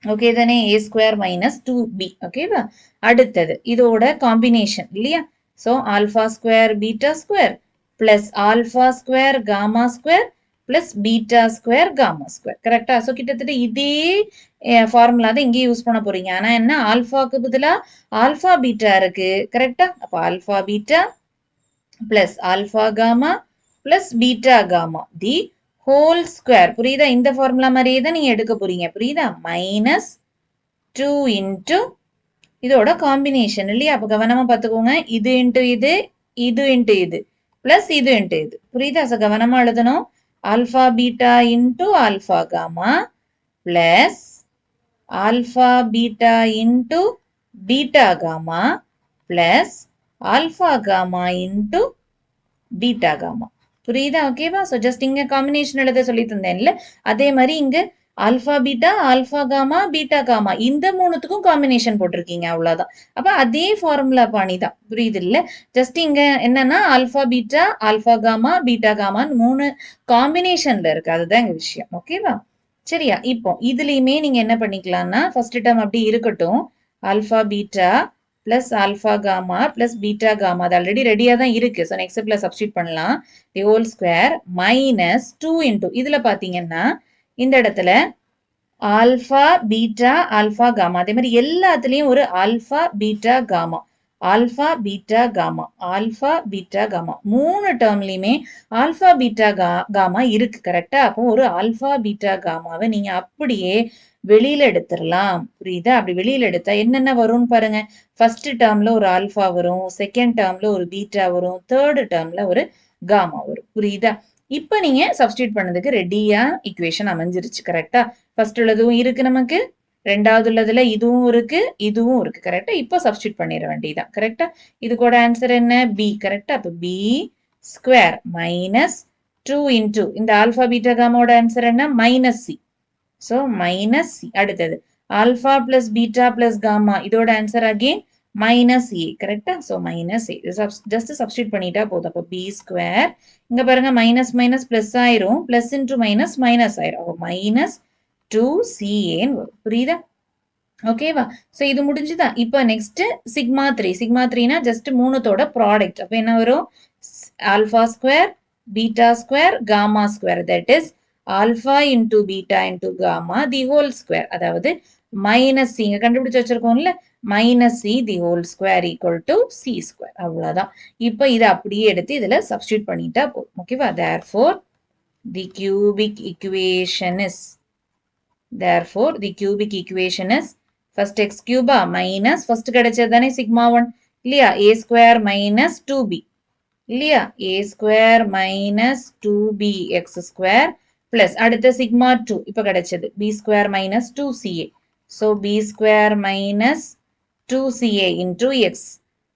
ஓகே தானே? A square minus 2b. ஓகேவா? அடுத்தது இதோட காம்பினேஷன் இல்லையா? So alpha square beta square plus alpha square gamma square plus beta square gamma square. கரெக்டா? ஸோ கிட்டத்தட்ட இதே ஃபார்முலா தான் இங்கே யூஸ் பண்ண போறீங்க. ஆனா என்ன? ஆல்பாக்கு பதிலா ஆல்பா பீட்டா இருக்கு. கரெக்டா? அப்ப alpha beta plus alpha gamma plus beta gamma the whole square. புரியுதா? இந்த ஃபார்முலா மாதிரியே தான் நீங்க எடுக்க போறீங்க. புரியுதா? மைனஸ் 2 இன்டூ இதோட காம்பினேஷன் இல்லையா? அப்ப கவனமா பார்த்துக்கோங்க. இது இன்டூ இது, இது இன்டூ இது பிளஸ் இது இன்டூ இது. புரியுதா? ஸோ கவனமா எழுதணும். Alpha beta into alpha gamma plus alpha beta into beta gamma plus alpha gamma into beta gamma. புரியுதா? ஓகேவா? ஸோ ஜஸ்ட் இங்க காம்பினேஷன் எழுத சொல்லி தந்தேன்ல, அதே மாதிரி இங்க alpha beta, alpha gamma, beta gamma இந்த மூணுத்துக்கும் காம்பினேஷன் போட்டிருக்கீங்க அவ்வளவுதான். அப்ப அதே ஃபார்முலா பாணி தான், புரியுது இல்ல? ஜஸ்ட் இங்க என்னன்னா alpha beta, alpha gamma, beta காமான்னு 3 காம்பினேஷன்ல இருக்கு. அதுதான் எங்க விஷயம். ஓகேவா? சரியா? இப்போ இதுலயுமே நீங்க என்ன பண்ணிக்கலாம்னா ஃபர்ஸ்ட் டேர்ம் அப்படி இருக்கட்டும். Alpha beta plus alpha gamma plus beta gamma அது ஆல்ரெடி ரெடியா தான் இருக்கு. ஸோ நெக்ஸ்ட் ஸ்டெப்ல சப்ஸ்டியூட் பண்ணலாம். The whole square minus 2 into இதுல பாத்தீங்கன்னா இந்த இடத்துல ஆல்பா பீட்டா ஆல்பா காமா அதே மாதிரி எல்லாத்துலயும் ஒரு alpha beta gamma alpha beta gamma alpha beta gamma 3 டேர்ம்லயுமே ஆல்பா பீட்டா காமா இருக்கு. கரெக்டா? அப்போ ஒரு ஆல்பா பீட்டா காமாவை நீங்க அப்படியே வெளியில எடுத்துடலாம். புரியுதா? அப்படி வெளியில எடுத்தா என்னென்ன வரும்னு பாருங்க. ஃபர்ஸ்ட் டேர்ம்ல ஒரு ஆல்பா வரும், செகண்ட் டேர்ம்ல ஒரு பீட்டா வரும், தேர்ட் டேர்ம்ல ஒரு காமா வரும். புரியுதா? இப்ப நீங்க சப்ஸ்டியூட் பண்ணதுக்கு ரெடியா ஈக்குவேஷன் அமைஞ்சிருச்சு. கரெக்டா? ஃபர்ஸ்ட் உள்ளதும் இருக்கு நமக்கு, ரெண்டாவது உள்ளதுல இதுவும் இருக்கு, இதுவும் இருக்கு. கரெக்டா? இப்போ சப்ஸ்டியூட் பண்ணிட வேண்டியதுதான். கரெக்டா? இது கூட ஆன்சர் என்ன? பி. கரெக்டா? அப்ப பி ஸ்கொயர் மைனஸ் 2 இன்டூ இந்த ஆல்பா பீட்டா காமாவோட ஆன்சர் என்ன? Minus C. So minus C. அடுத்தது alpha plus beta plus gamma இதோட ஆன்சர் அகெயின் மைனஸ் ஏ. கரெக்டா? So minus A. Just substitute பண்ணிட்டா போதும். அப்போ பி ஸ்கொயர் இங்க பாருங்க மைனஸ் மைனஸ் பிளஸ் ஆயிரும், பிளஸ் இன்டூ மைனஸ் மைனஸ் ஆயிரும். அப்போ மைனஸ் 2CAன்னு வரும். புரியுதா? ஓகேவா? ஸோ இது முடிஞ்சுதா? இப்போ நெக்ஸ்ட் சிக்மா 3. சிக்மா 3னா ஜஸ்ட் மூணுத்தோட ப்ராடக்ட். அப்போ என்ன வரும்? Alpha square beta square gamma square that is alpha into beta into gamma the whole square. அதாவது மைனஸ் சி இங்க கண்டுபிடிச்சு வச்சிருக்கோம்ல, minus C the whole square equal to C square. அவ்வளவுதான். இப்போ இதை அப்படியே எடுத்து இதுல சப்ஸ்டியூட் பண்ணிட்டா போதும். ஓகேவா? Therefore the cubic equation is therefore the cubic equation is first x cube minus first கிடைச்சது தானே sigma 1 இல்லையா? a square minus 2b இல்லையா? a square minus 2bx square plus அடுத்த sigma 2 இப்ப கிடைச்சது b square minus 2ca. So b square minus 2ca into x.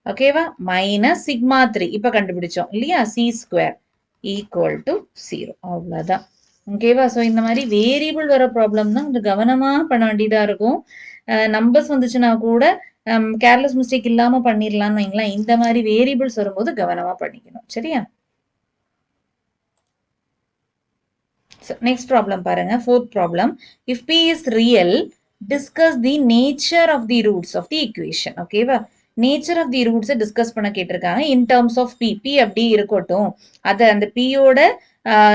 ஓகேவா? மைனஸ் சிக்மா 3 இப்ப கண்டுபிடிச்சோம் இல்லையா? c square equal to 0. அவ்வளவுதான். ஓகேவா? ஸோ இந்த மாதிரி வேரியபிள் வர ப்ராப்ளம் தான் கொஞ்சம் கவனமா பண்ண வேண்டியதா இருக்கும். நம்பர்ஸ் வந்துச்சுன்னா கூட கேர்லெஸ் மிஸ்டேக் இல்லாம பண்ணிடலாம்னு வைங்களேன். இந்த மாதிரி வேரியபிள்ஸ் வரும்போது கவனமா பண்ணிக்கணும். சரியா? நெக்ஸ்ட் ப்ராப்ளம் பாருங்க. Fourth problem. If p is real, discuss the nature of the roots of the equation. ஓகேவா? நேச்சர் ஆஃப் தி ரூட்ஸை டிஸ்கஸ் பண்ண கேட்டிருக்காங்க in terms of p. P அப்படி இருக்கட்டும், அது அந்த பியோட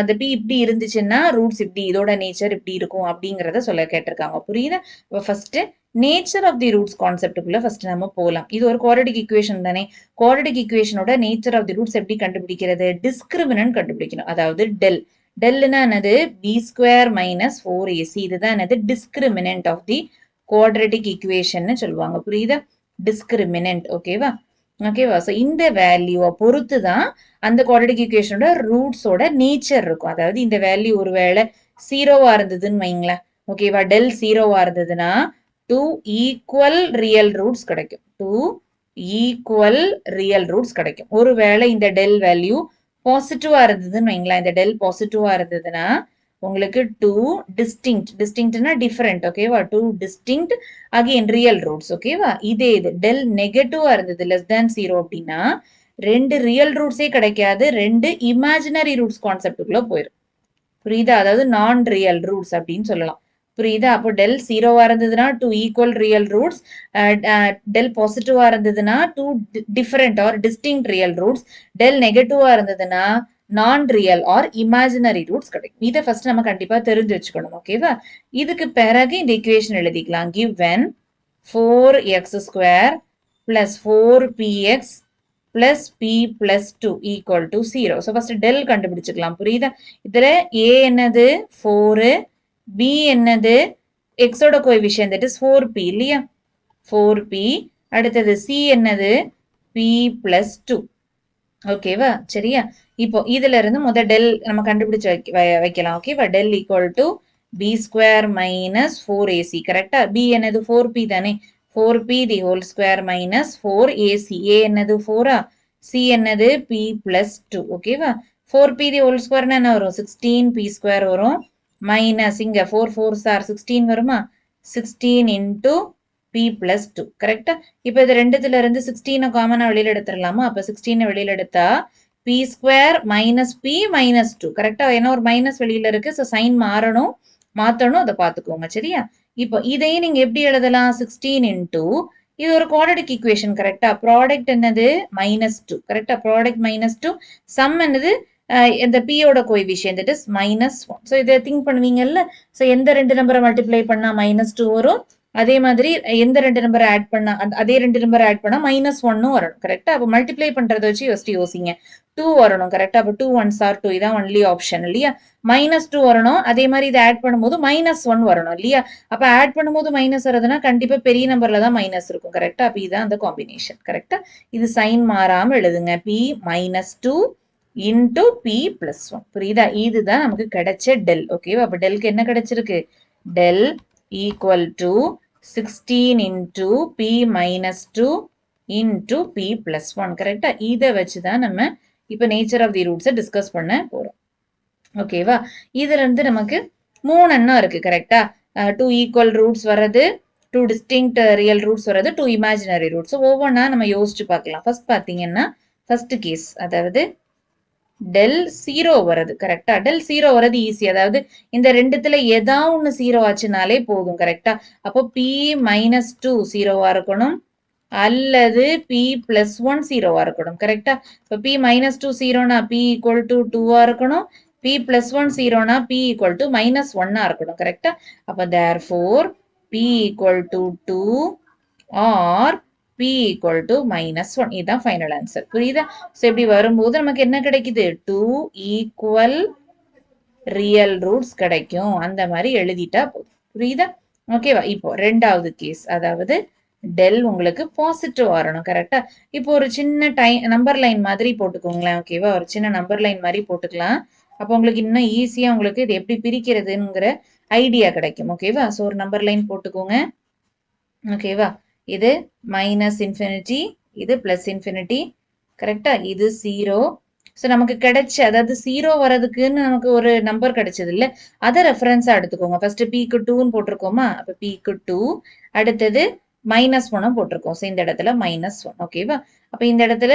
அந்த பி இப்படி இருந்துச்சுன்னா ரூட்ஸ் இப்படி இதோட நேச்சர் இப்படி இருக்கும் அப்படிங்கிறத சொல்ல கேட்டிருக்காங்க. புரியுதா? இப்போ first nature of the roots கான்செப்டுக்குள்ள ஃபர்ஸ்ட் நம்ம போகலாம். இது ஒரு குவாட்ரடிக் ஈக்குவேஷன் தானே. குவாட்ரடிக் ஈக்குவேஷனோட நேச்சர் ஆஃப் தி ரூட்ஸ் எப்படி கண்டுபிடிக்கிறது? டிஸ்கிரிமினன்ட் கண்டுபிடிக்கணும். அதாவது டெல். டெல்னா என்னது? B square minus 4ac. இதுதான் என்னது? Discriminant of the quadratic equation சொல்லுவாங்க. புரியுதா? டிஸ்கிரிமினன்ட். ஓகேவா? ஓகேவா? ஸோ இந்த வேல்யூவை பொறுத்து தான் அந்த குவாட்ரடிக் ஈக்குவேஷனோட ரூட்ஸோட நேச்சர் இருக்கும். அதாவது இந்த வேல்யூ ஒருவேளை 0வா இருந்ததுன்னு வைங்களேன். ஓகேவா? டெல் 0வா இருந்ததுன்னா 2 ஈக்குவல் ரியல் ரூட்ஸ் கிடைக்கும். 2 ஈக்குவல் ரியல் ரூட்ஸ் கிடைக்கும். ஒருவேளை இந்த டெல் வேல்யூ பாசிட்டிவா இருந்ததுன்னு வைங்களேன். இந்த டெல் பாசிட்டிவா இருந்ததுன்னா உங்களுக்கு 2 டிஸ்டிங்க்ட்னா டிஃபரெண்ட். ஓகேவா? 2 டிஸ்டிங்க்ட் அகைன் ரியல் ரூட்ஸ். ஓகேவா? இதே இது டெல் நெகட்டிவா இருந்தது லெஸ் தேன் 0 அப்படின்னா 2 ரியல் ரூட்ஸே கிடைக்காது, 2 இமேஜினரி ரூட்ஸ் கான்செப்டுக்குள்ள போயிடும். புரியுதா? அதாவது நான் ரியல் ரூட்ஸ் அப்படின்னு சொல்லலாம். புரியுதா? அப்போ டெல் 0வா இருந்ததுன்னா 2 ஈக்குவல் ரியல் ரூட்ஸ், டெல் பாசிட்டிவா இருந்ததுன்னா 2 different or distinct real roots, del நெகட்டிவா இருந்ததுன்னா நான் ரியல் ஆர் இமேஜினரி ரூட்ஸ் கிடைக்கும். இதை ஃபர்ஸ்ட் நம்ம கண்டிப்பா தெரிஞ்சு வச்சுக்கணும். ஓகேவா? இதுக்கு பிறகு இந்த ஈக்குவேஷன் எழுதிக்கலாம். given 4x square plus 4px plus p plus 2 equal to 0. So first del கண்டுபிடிச்சுக்கலாம். புரியுதா? இதுல a என்னது? 4, b என்னது? x ஓட கோஎஃபிஷியன்ட் that is 4p இல்லையா? 4p. அடுத்தது c என்னது? p plus 2. ஓகேவா? சரியா? இப்போ இதுல இருந்து முதல் டெல் நம்ம கண்டுபிடிச்சு வைக்கலாம். ஓகேவா? Del equal to b square minus 4ac. கரெக்டா? பி என்னது? 4p தானே. 4p the whole square minus 4ac. a என்னது? 4ஆ? c என்னது? p plus 2. ஓகேவா? 4p தி ஹோல் ஸ்கொயர்னா என்ன வரும்? 16p ஸ்கொயர் வரும். மைனஸ் இங்க 4 4s are 16 வருமா 16 into p plus 2 கரெக்டா இப்போ இது ரெண்டுத்துல இருந்து 16 காமனா வெளியில எடுத்துடலாமா அப்ப 16 வெளியில எடுத்தா p square minus p minus 2 கரெக்டா ஏன்னா ஒரு மைனஸ் வெளியில இருக்கு ஸோ சைன் மாத்தணும் அதை பார்த்துக்கோங்க சரியா இப்போ இதையும் நீங்க எப்படி எழுதலாம் 16 into இது ஒரு குவாட்ரடிக் ஈக்குவேஷன் கரெக்டா ப்ராடக்ட் என்னது -2 கரெக்டா ப்ராடக்ட் -2 சம் என்னது இந்த p ஓட கோஎஃபிஷியன்ட் தட் இஸ் -1 ஸோ இதை திங்க் பண்ணுவீங்கல்ல ஸோ எந்த ரெண்டு நம்பரை மல்டிப்ளை பண்ணா -2 வரும் அதே மாதிரி எந்த ரெண்டு நம்பரை ஆட் பண்ணா அதே ரெண்டு நம்பரை ஆட் பண்ணா -1 வரணும் கரெக்டா அப்போ மல்டிப்ளை பண்றதை வச்சு ஃபர்ஸ்ட் யோசிங்க 2 வரணும் கரெக்டா அப்போ 2 1s are 2 இதான் ஒன்லி ஆப்ஷன் இல்லையா -2 வரணும் அதே மாதிரி இதை ஆட் பண்ணும்போது -1 வரணும் இல்லையா அப்ப ஆட் பண்ணும்போது மைனஸ் வருதுன்னா கண்டிப்பா பெரிய நம்பர்ல தான் மைனஸ் இருக்கும் கரெக்டா அப்ப இதான் அந்த காம்பினேஷன் கரெக்டா இது சைன் மாறாம எழுதுங்க p -2 into p plus 1 புரியுதா இதுதான் நமக்கு கிடைச்ச டெல் ஓகேவா அப்ப டெல்க்கு என்ன கிடைச்சிருக்கு del equal to 16 into p minus 2 into p plus 1 கரெக்டா இதை வச்சுதான் நம்ம இப்ப நேச்சர் ஆஃப் தி ரூட்ஸை டிஸ்கஸ் பண்ண போறோம் ஓகேவா இதுல இருந்து நமக்கு 3 எண்ணம் இருக்கு கரெக்டா 2 ஈக்குவல் ரூட்ஸ் வர்றது 2 டிஸ்டிங்க்ட் ரியல் ரூட்ஸ் வர்றது 2 இமேஜினரி ரூட்ஸ் ஒவ்வொன்றா நம்ம யோசிச்சு பார்க்கலாம் ஃபர்ஸ்ட் பாத்தீங்கன்னா ஃபர்ஸ்ட் கேஸ் அதாவது டெல் 0 வருது கரெக்டா டெல் 0 வருது ஈஸி அதாவது இந்த ரெண்டுத்துல ஏதா ஒண்ணு 0 ஆச்சுனாலே போதும் கரெக்டா அப்போ p -2 0வா இருக்கணும் அல்லது p + 1 0வா இருக்கணும் கரெக்டா இப்போ p -2 0னா p = 2வா இருக்கணும் p + 1 0னா p = -1ஆ இருக்கணும் கரெக்டா அப்ப therefore p = 2 or p = -1 இதுதான் ஃபைனல் ஆன்சர் புரியுதா சோ இப்படி வரும்போது நமக்கு என்ன கிடைக்குது 2 ஈக்குவல் ரியல் ரூட்ஸ் கிடைக்கும் அந்த மாதிரி எழுதிட்டா போதும் புரியுதா ஓகேவா இப்போ ரெண்டாவது கேஸ் அதாவது டெல் உங்களுக்கு பாசிட்டிவ் வரணும் கரெக்டா இப்போ ஒரு சின்ன நம்பர் லைன் மாதிரி போட்டுக்கோங்களேன் ஓகேவா ஒரு சின்ன நம்பர் லைன் மாதிரி போட்டுக்கலாம் அப்போ உங்களுக்கு இன்னும் ஈஸியா உங்களுக்கு இது எப்படி பிரிக்கிறதுங்கிற ஐடியா கிடைக்கும் ஓகேவா சோ ஒரு நம்பர் லைன் போட்டுக்கோங்க ஓகேவா இது -∞ இது +∞ கரெக்டா இது 0 ஸோ நமக்கு கிடைச்ச அதாவது 0 வரதுக்குன்னு நமக்கு ஒரு நம்பர் கிடைச்சது இல்ல அதை ரெஃபரன்ஸா எடுத்துக்கோங்க ஃபர்ஸ்ட் p-க்கு 2ன்னு போட்டிருக்கோமா அப்ப p-க்கு 2 அடுத்தது -1 போட்டிருக்கோம் ஸோ இந்த இடத்துல -1 ஓகேவா அப்ப இந்த இடத்துல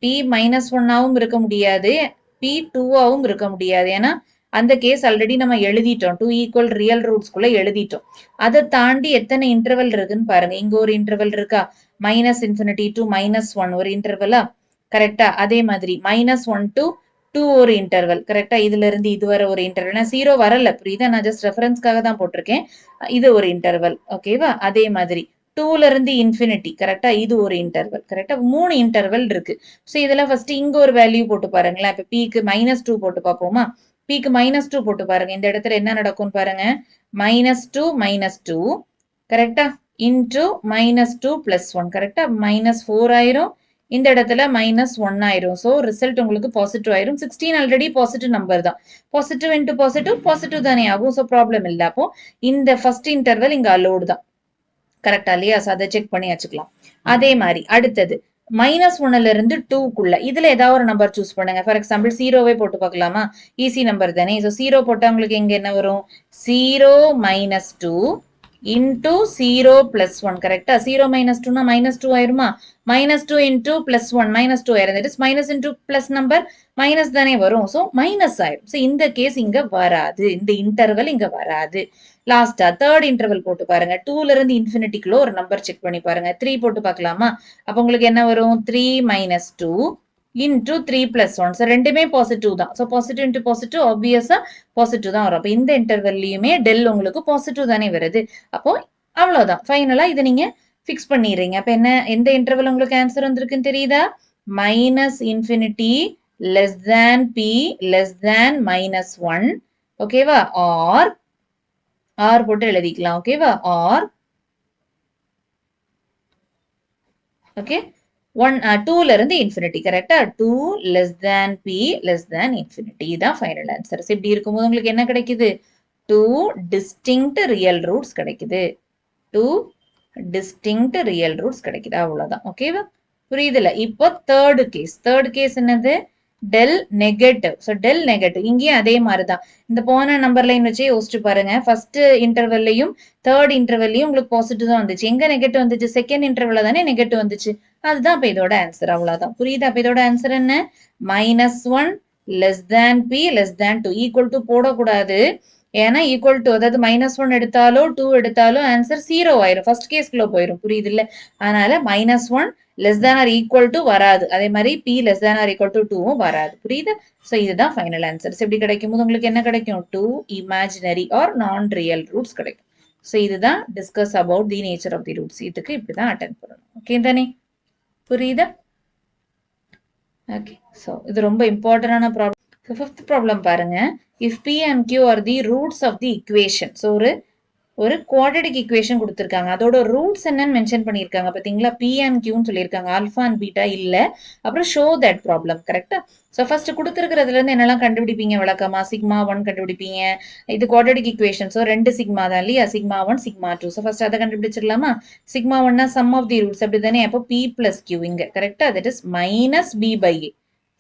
p -1ஆவும் இருக்க முடியாது p 2ஆவும் இருக்க முடியாது ஏன்னா அந்த கேஸ் ஆல்ரெடி நம்ம எழுதிட்டோம் 2 ஈக்குவல் ரியல் ரூட்ஸ்குள்ள எழுதிட்டோம் அதை தாண்டி எத்தனை இன்டர்வல் இருக்குன்னு பாருங்க இங்க ஒரு இன்டர்வல் இருக்கா -∞ to -1 ஒரு இன்டர்வலா கரெக்டா அதே மாதிரி -1 to 2 ஒரு இன்டர்வல் கரெக்டா இதுல இருந்து இது வரை ஒரு இன்டர்வல் நான் 0 வரல புரியுதா நான் ஜஸ்ட் ரெஃபரன்ஸ்க்காக தான் போட்டிருக்கேன் இது ஒரு இன்டர்வல் ஓகேவா அதே மாதிரி 2ல இருந்து ∞ கரெக்டா இது ஒரு இன்டர்வல் கரெக்டா 3 இன்டர்வல் இருக்கு சோ இதுல ஃபர்ஸ்ட் இங்க ஒரு வேல்யூ போட்டு பாருங்களேன் இப்ப p-க்கு -2 போட்டு பார்ப்போமா p-க்கு -2 போட்டு பாருங்க இந்த இடத்துல என்ன நடக்கும் பாருங்க -2 -2 கரெக்டா இன்டு -2 + 1 கரெக்டா -4 ஆயிரும் இந்த இடத்துல -1 ஆயிரும் சோ ரிசல்ட் உங்களுக்கு பாசிட்டிவ் ஆயிரும் 16 ஆல்ரெடி பாசிட்டிவ் நம்பர் தான் பாசிட்டிவ் இன்டு பாசிட்டிவ் தானே ஆகும் சோ ப்ராப்ளம் இல்ல அப்போ இந்த ஃபர்ஸ்ட் இன்டர்வல் இங்க அலோடு தான் கரெக்டா இல்லையா சோ அதை செக் பண்ணி வச்சுக்கலாம் அதே மாதிரி அடுத்தது -1ல இருந்து 2க்குள்ள இதுல ஏதாவது ஒரு நம்பர் சூஸ் பண்ணுங்க ஃபார் எக்ஸாம்பிள் 0வே போட்டு பார்க்கலாமா ஈஸி நம்பர் தானே சோ 0 போட்டா உங்களுக்கு இங்க என்ன வரும் 0 -2 into 0 + 1 கரெக்டா 0 -2னா -2 ஆயிருமா -2 into +1 -2 ஆயிரும் that is minus into plus number minus தானே வரும் சோ மைனஸ் ஆயிரும் சோ இந்த கேஸ் இங்க வராது இந்த இன்டர்வல் இங்க வராது லாஸ்டா தேர்ட் இன்டர்வல் போட்டு பாருங்க 2ல இருந்து இன்ஃபினிட்டிக்குள்ள ஒரு நம்பர் செக் பண்ணி பாருங்க 3 போட்டு பார்க்கலாமா அப்ப உங்களுக்கு என்ன வரும் 3 - 2 into 3 + 1 ஸோ ரெண்டுமே பாசிட்டிவ் தான் ஸோ பாசிட்டிவ் இன்டு பாசிட்டிவ் ஆப்வியஸா பாசிட்டிவ் தான் வரும் அப்போ இந்த இன்டர்வல்லையுமே டெல் உங்களுக்கு பாசிட்டிவ் தானே வருது அப்போ அவ்வளவுதான் ஃபைனலா இதை நீங்க ஃபிக்ஸ் பண்ணிடுறீங்க அப்ப என்ன எந்த இன்டர்வல் உங்களுக்கு ஆன்சர் வந்திருக்குன்னு தெரியுதா -∞ less than p less than -1 ஓகேவா ஆர் போட்டு எழுதிக்கலாம் ஓகேவா ஆர் ஓகே 2ல இருந்து ∞ கரெக்டா 2 less than p less than ∞ இதான் ஃபைனல் ஆன்சர் இப்படி இருக்கும்போது உங்களுக்கு என்ன கிடைக்குது 2 distinct ரியல் ரூட்ஸ் கிடைக்குது 2 distinct ரியல் ரூட்ஸ் கிடைக்குது அவ்வளவுதான் ஓகேவா புரியுதுல இப்போ தேர்ட் கேஸ் என்னது del negative. So del negative. இங்கேயும் அதே மாதிரி தான். இந்த போன நம்பர் லைன் வச்சே யோசிச்சு பாருங்க. ஃபர்ஸ்ட் இன்டர்வல்லையும் தேர்ட் இன்டர்வல்லையும் உங்களுக்கு பாசிட்டிவ் தான் வந்துச்சு. எங்க நெகட்டிவ் வந்துச்சு? செகண்ட் இன்டர்வல்ல தானே நெகட்டிவ் வந்துச்சு. அதுதான் அப்ப இதோட ஆன்சர். அவ்வளவுதான். புரியுதா? அப்ப இதோட ஆன்சர் என்ன? -1 less than p less than 2 equal to போடக்கூடாது. ஏன்னா ஈக்குவல் டு அதாவது -1 எடுத்தாலோ 2 எடுத்தாலோ ஆன்சர் 0 ஆயிரும். ஃபர்ஸ்ட் கேஸ்க்குள்ள போயிடும். புரியுது இல்ல? அதனால -1 less than or equal to வராது. அதே மாதிரி p less than or equal to 2 வராது. புரியுது? ஸோ இதுதான் ஃபைனல் ஆன்சர்ஸ். எப்படி கிடைக்கும் போது உங்களுக்கு என்ன கிடைக்கும்? 2 imaginary or non-real roots கிடைக்கும். ஸோ இதுதான் discuss about the nature of the roots. இதுக்கு இப்படிதான் அட்டென்ட் பண்ணணும். ஓகே தானே? புரியுதா? ஓகே. ஸோ இது ரொம்ப இம்பார்ட்டன்டான ப்ராப்ளம். ஸோ ஃபிஃப்த் ப்ராப்ளம் பாருங்க. If p and q are the roots of the equation. So ஒரு குவாட்ரடிக் ஈக்குவேஷன் கொடுத்துருக்காங்க. அதோட ரூட்ஸ் என்னன்னு மென்ஷன் பண்ணியிருக்காங்க. பார்த்தீங்களா? பி அண்ட் கியூன்னு சொல்லியிருக்காங்க. ஆல்ஃபா அண்ட் பீட்டா இல்லை. அப்புறம் ஷோ தட் ப்ராப்ளம். கரெக்டா? ஸோ ஃபர்ஸ்ட் கொடுத்துருக்கிறதுல இருந்து என்னெல்லாம் கண்டுபிடிப்பீங்க விளக்கமா? σ1 கண்டுபிடிப்பீங்க. இது குவாட்ரடிக் ஈக்குவேஷன். ஸோ 2 சிக்மா தான் இல்லையா? σ1 σ2. ஸோ ஃபர்ஸ்ட் அதை கண்டுபிடிச்சிடலாமா? σ1னா சம் ஆஃப் தி ரூட்ஸ் அப்படி தானே? அப்போ p பிளஸ் கியூ இங்க. கரெக்டா? That is minus B by a.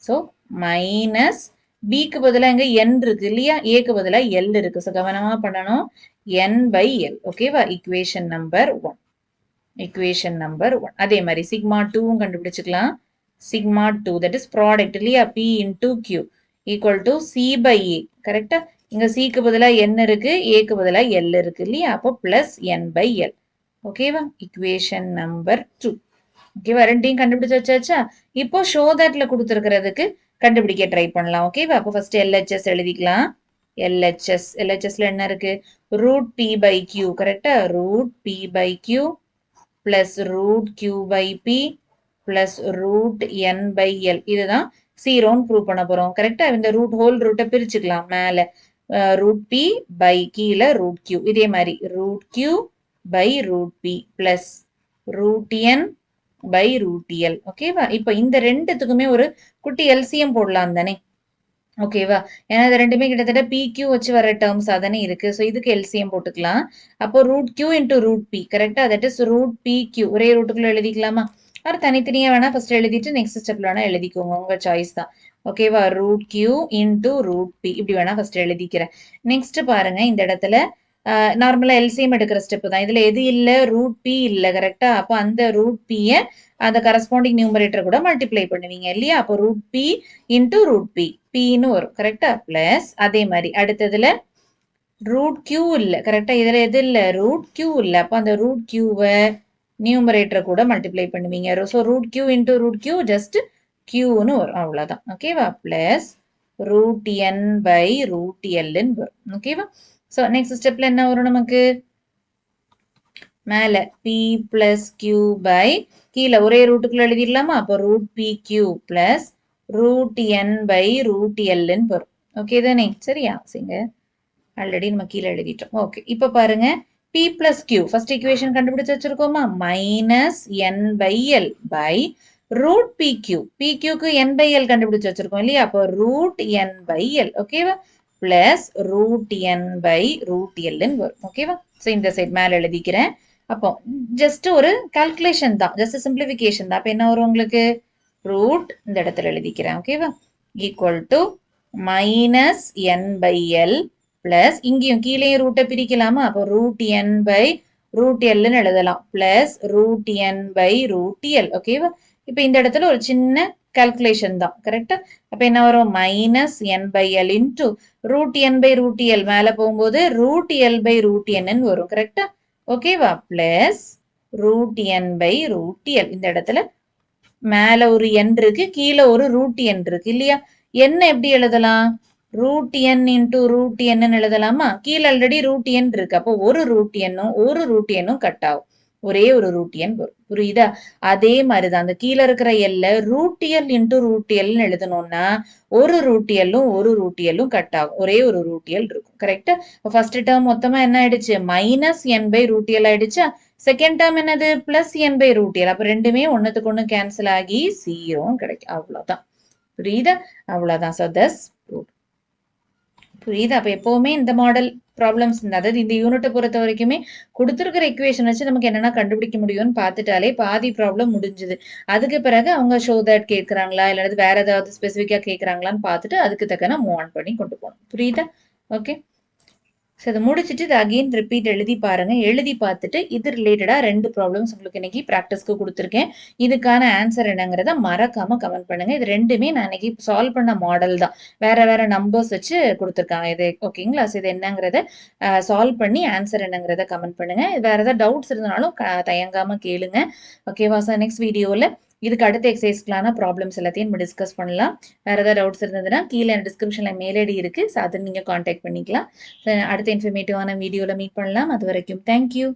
So minus பிக்கு பதிலாக இங்க n இருக்கு இல்லையா? ஏக்கு பதிலாக எல் இருக்கு. ஸோ கவனமா பண்ணணும். n by l. ஓகேவா? equation number 1. equation number 1. அதே மாதிரி σ2 கண்டுபிடிச்சுக்கலாம். σ2 that is product இல்லையா? p into q equal to c by a. கரெக்டா? இங்க c க்கு பதிலா n இருக்கு, a க்கு பதிலா l இருக்கு இல்லையா? அப்போ plus n by l. ஓகேவா? equation number 2. ஓகேவா? ரெண்டையும் கண்டுபிடிச்சு வச்சாச்சா? இப்போ show thatல கொடுத்துருக்கிறதுக்கு கண்டுபிடிக்க ட்ரை பண்ணலாம். ஓகேவா? அப்போ ஃபர்ஸ்ட் LHS எழுதிக்கலாம். LHSல என்ன இருக்கு? root p by q. கரெக்டா? root p by q plus root q by p plus root n by l. இதுதான் 0ன்னு ப்ரூவ் பண்ண போறோம். கரெக்டா? இந்த ரூட் ஹோல் ரூட்டை பிரிச்சுக்கலாம். மேல root p by கீழே root q. இதே மாதிரி root q by root p plus root n by root l. ஓகேவா? இப்போ இந்த ரெண்டுத்துக்குமே ஒரு குட்டி LCM போடலாம் தானே? ஓகேவா? ஏன்னா இது ரெண்டுமே கிட்டத்தட்ட PQ வச்சு வர டேர்ம்ஸ் தானே இருக்கு. ஸோ இதுக்கு LCM போட்டுக்கலாம். அப்போ root Q into root P. கரெக்டா? That is root PQ. ஒரே ரூட்டுக்குள்ள எழுதிக்கலாமா? அது தனித்தனியா வேணா ஃபர்ஸ்ட் எழுதிட்டு நெக்ஸ்ட் ஸ்டெப்ல வேணா எழுதிக்கோங்க. உங்க சாய்ஸ் தான். ஓகேவா? Root Q into root p. இப்படி வேணா ஃபர்ஸ்ட் எழுதிக்கிறேன். நெக்ஸ்ட் பாருங்க, இந்த இடத்துல நார்மலா LCM எடுக்கிற ஸ்டெப் தான். இதுல எது இல்ல? ரூட் பி இல்ல. கரெக்டா? அப்போ அந்த ரூட் பிய அந்த கரஸ்பாண்டிங் நியூமரேட்டர் கூட மல்டிப்ளை பண்ணுவீங்க இல்லையா? அப்போ root P into root P. பின்னு வரும். கரெக்டா? பிளஸ் அதே மாதிரி அடுத்ததுல ரூட் கியூ இல்ல. கரெக்டா? இதுல எது இல்ல? ரூட் கியூ இல்ல. அப்போ அந்த ரூட் கியூவை நியூமரேட்டர் கூட மல்டிப்ளை பண்ணுவீங்க. So root Q into root Q just கியூன்னு வரும். அவ்வளவுதான். ஓகேவா? Plus root N by root எல்ன்னு வரும். ஓகேவா? ஸோ நெக்ஸ்ட் ஸ்டெப்ல என்ன வரும் நமக்கு? மேல p பிளஸ் கியூ பை கீழே ஒரே ரூட்டுக்குள்ள எழுதிடலாமா? அப்போ root P Q plus root N by root எல்ன்னு வரும். ஓகே தானே? சரியா? சரிங்க. ஆல்ரெடி நம்ம கீழே எழுதிட்டோம். ஓகே. இப்போ பாருங்க, p plus Q first equation கண்டுபிடிச்சு வச்சிருக்கோமா? Minus N by L by root P Q. P கியூக்கு என் பை எல் கண்டுபிடிச்சு வச்சிருக்கோம் இல்லையா? அப்போ ரூட் என் பை எல். ஓகேவா? Plus root N by root எல்ன்னு வரும். ஓகேவா? ஸோ இந்த சைட் மேலே எழுதிக்கிறேன். அப்போ ஜஸ்ட் ஒரு கால்குலேஷன் தான், ஜஸ்ட் சிம்பிளிஃபிகேஷன் தான். அப்போ என்ன வரும் உங்களுக்கு? ரூட் இந்த இடத்துல எழுதிக்கிறேன். ஓகேவா? Equal to minus N by l plus இங்கேயும் கீழேயும் ரூட்டை பிரிக்கலாமா? அப்போ ரூட் என் பை ரூட் எல்னு எழுதலாம். Plus root N by root l. ஓகேவா? இப்போ இந்த இடத்துல ஒரு சின்ன கால்குலேஷன் தான். கரெக்டா? அப்ப என்ன வரும்? Minus N by l into root N by root l. மேல போகும்போது ரூட் எல் பை ரூட் என்னு வரும். கரெக்டா? ஓகேவா? Plus root N by root l. இந்த இடத்துல மேல ஒரு என் இருக்கு, கீழே ஒரு ரூட் என் இருக்கு இல்லையா? என்ன எப்படி எழுதலாம்? ரூட் என் இன்டூ ரூட் என்னு எழுதலாமா? கீழே ஆல்ரெடி ரூட் என் இருக்கு. அப்போ ஒரு ரூட் எண்ணும் கட் ஆகும். ஒரே ஒரு ரூட் எண் வரும். புரியுதா? அதே மாதிரிதான் அந்த கீழே இருக்கிற எல்ல ரூட் எல் இன்டூ ரூட் எல்னு எழுதணும்னா ஒரு ரூட் எல்லும் கட் ஆகும். ஒரே ஒரு ரூட் எல் இருக்கும். கரெக்டா? ஃபர்ஸ்ட் டேர்ம் மொத்தமா என்ன ஆயிடுச்சு? Minus N by root l ஆயிடுச்சா? செகண்ட் டேர்ம் என்னது? Plus n by root l. அப்ப ரெண்டுமே ஒன்னுக்கு ஒண்ணு கேன்சல் ஆகி 0 கிடைக்கும். அவ்வளவுதான். புரியுதா? அவ்வளவுதான். So thus புரியுதா? அப்ப எப்பவுமே இந்த மாடல் ப்ராப்ளம்ஸ் அதாவது இந்த யூனிட்ட பொறுத்த வரைக்குமே குடுத்திருக்கிற ஈக்குவேஷன் வச்சு நமக்கு என்னென்ன கண்டுபிடிக்க முடியும்னு பார்த்துட்டாலே பாதி ப்ராப்ளம் முடிஞ்சுது. அதுக்கு பிறகு அவங்க ஷோ தட் கேட்கறாங்களா? இல்ல வேற ஏதாவது ஸ்பெசிஃபிக்கா கேட்கறாங்களான்னு பார்த்துட்டு அதுக்கு தக்கன மூவ் ஆன் பண்ணி கொண்டு போணும். புரியுதா? ஓகே. ஸோ இத முடிச்சுட்டு இத அகைன் ரிப்பீட் எழுதி பாருங்க. எழுதி பார்த்துட்டு இது ரிலேட்டடா 2 ப்ராப்ளம்ஸ் உங்களுக்கு இன்னைக்கு பிராக்டிஸ்க்கு குடுத்துருக்கேன். இதுக்கான ஆன்சர் என்னங்கிறத மறக்காம கமெண்ட் பண்ணுங்க. இது 2மே நான் இன்னைக்கு சால்வ் பண்ண மாடல் தான். வேற வேற நம்பர்ஸ் வச்சு குடுத்துருக்காங்க. இது ஓகேங்களா? ஸோ இது என்னங்கிறத சால்வ் பண்ணி ஆன்சர் என்னங்கிறத கமெண்ட் பண்ணுங்க. வேற ஏதாவது டவுட்ஸ் இருந்தாலும் தயங்காம கேளுங்க. ஓகேவா? ஸோ நெக்ஸ்ட் வீடியோல இதுக்கு அடுத்த எக்ஸசைஸ்க்கான ப்ராப்ளம்ஸ் எல்லாத்தையும் நம்ம டிஸ்கஸ் பண்ணலாம். வேற ஏதாவது டவுட்ஸ் இருந்ததுன்னா கீழே டிஸ்கிரிப்ஷன்ல மெயில் ஐடி இருக்கு. ஸோ அதை நீங்க கான்டாக்ட் பண்ணிக்கலாம். அடுத்த இன்ஃபர்மேட்டிவான வீடியோல மீட் பண்ணலாம். அது வரைக்கும் தேங்க்யூ.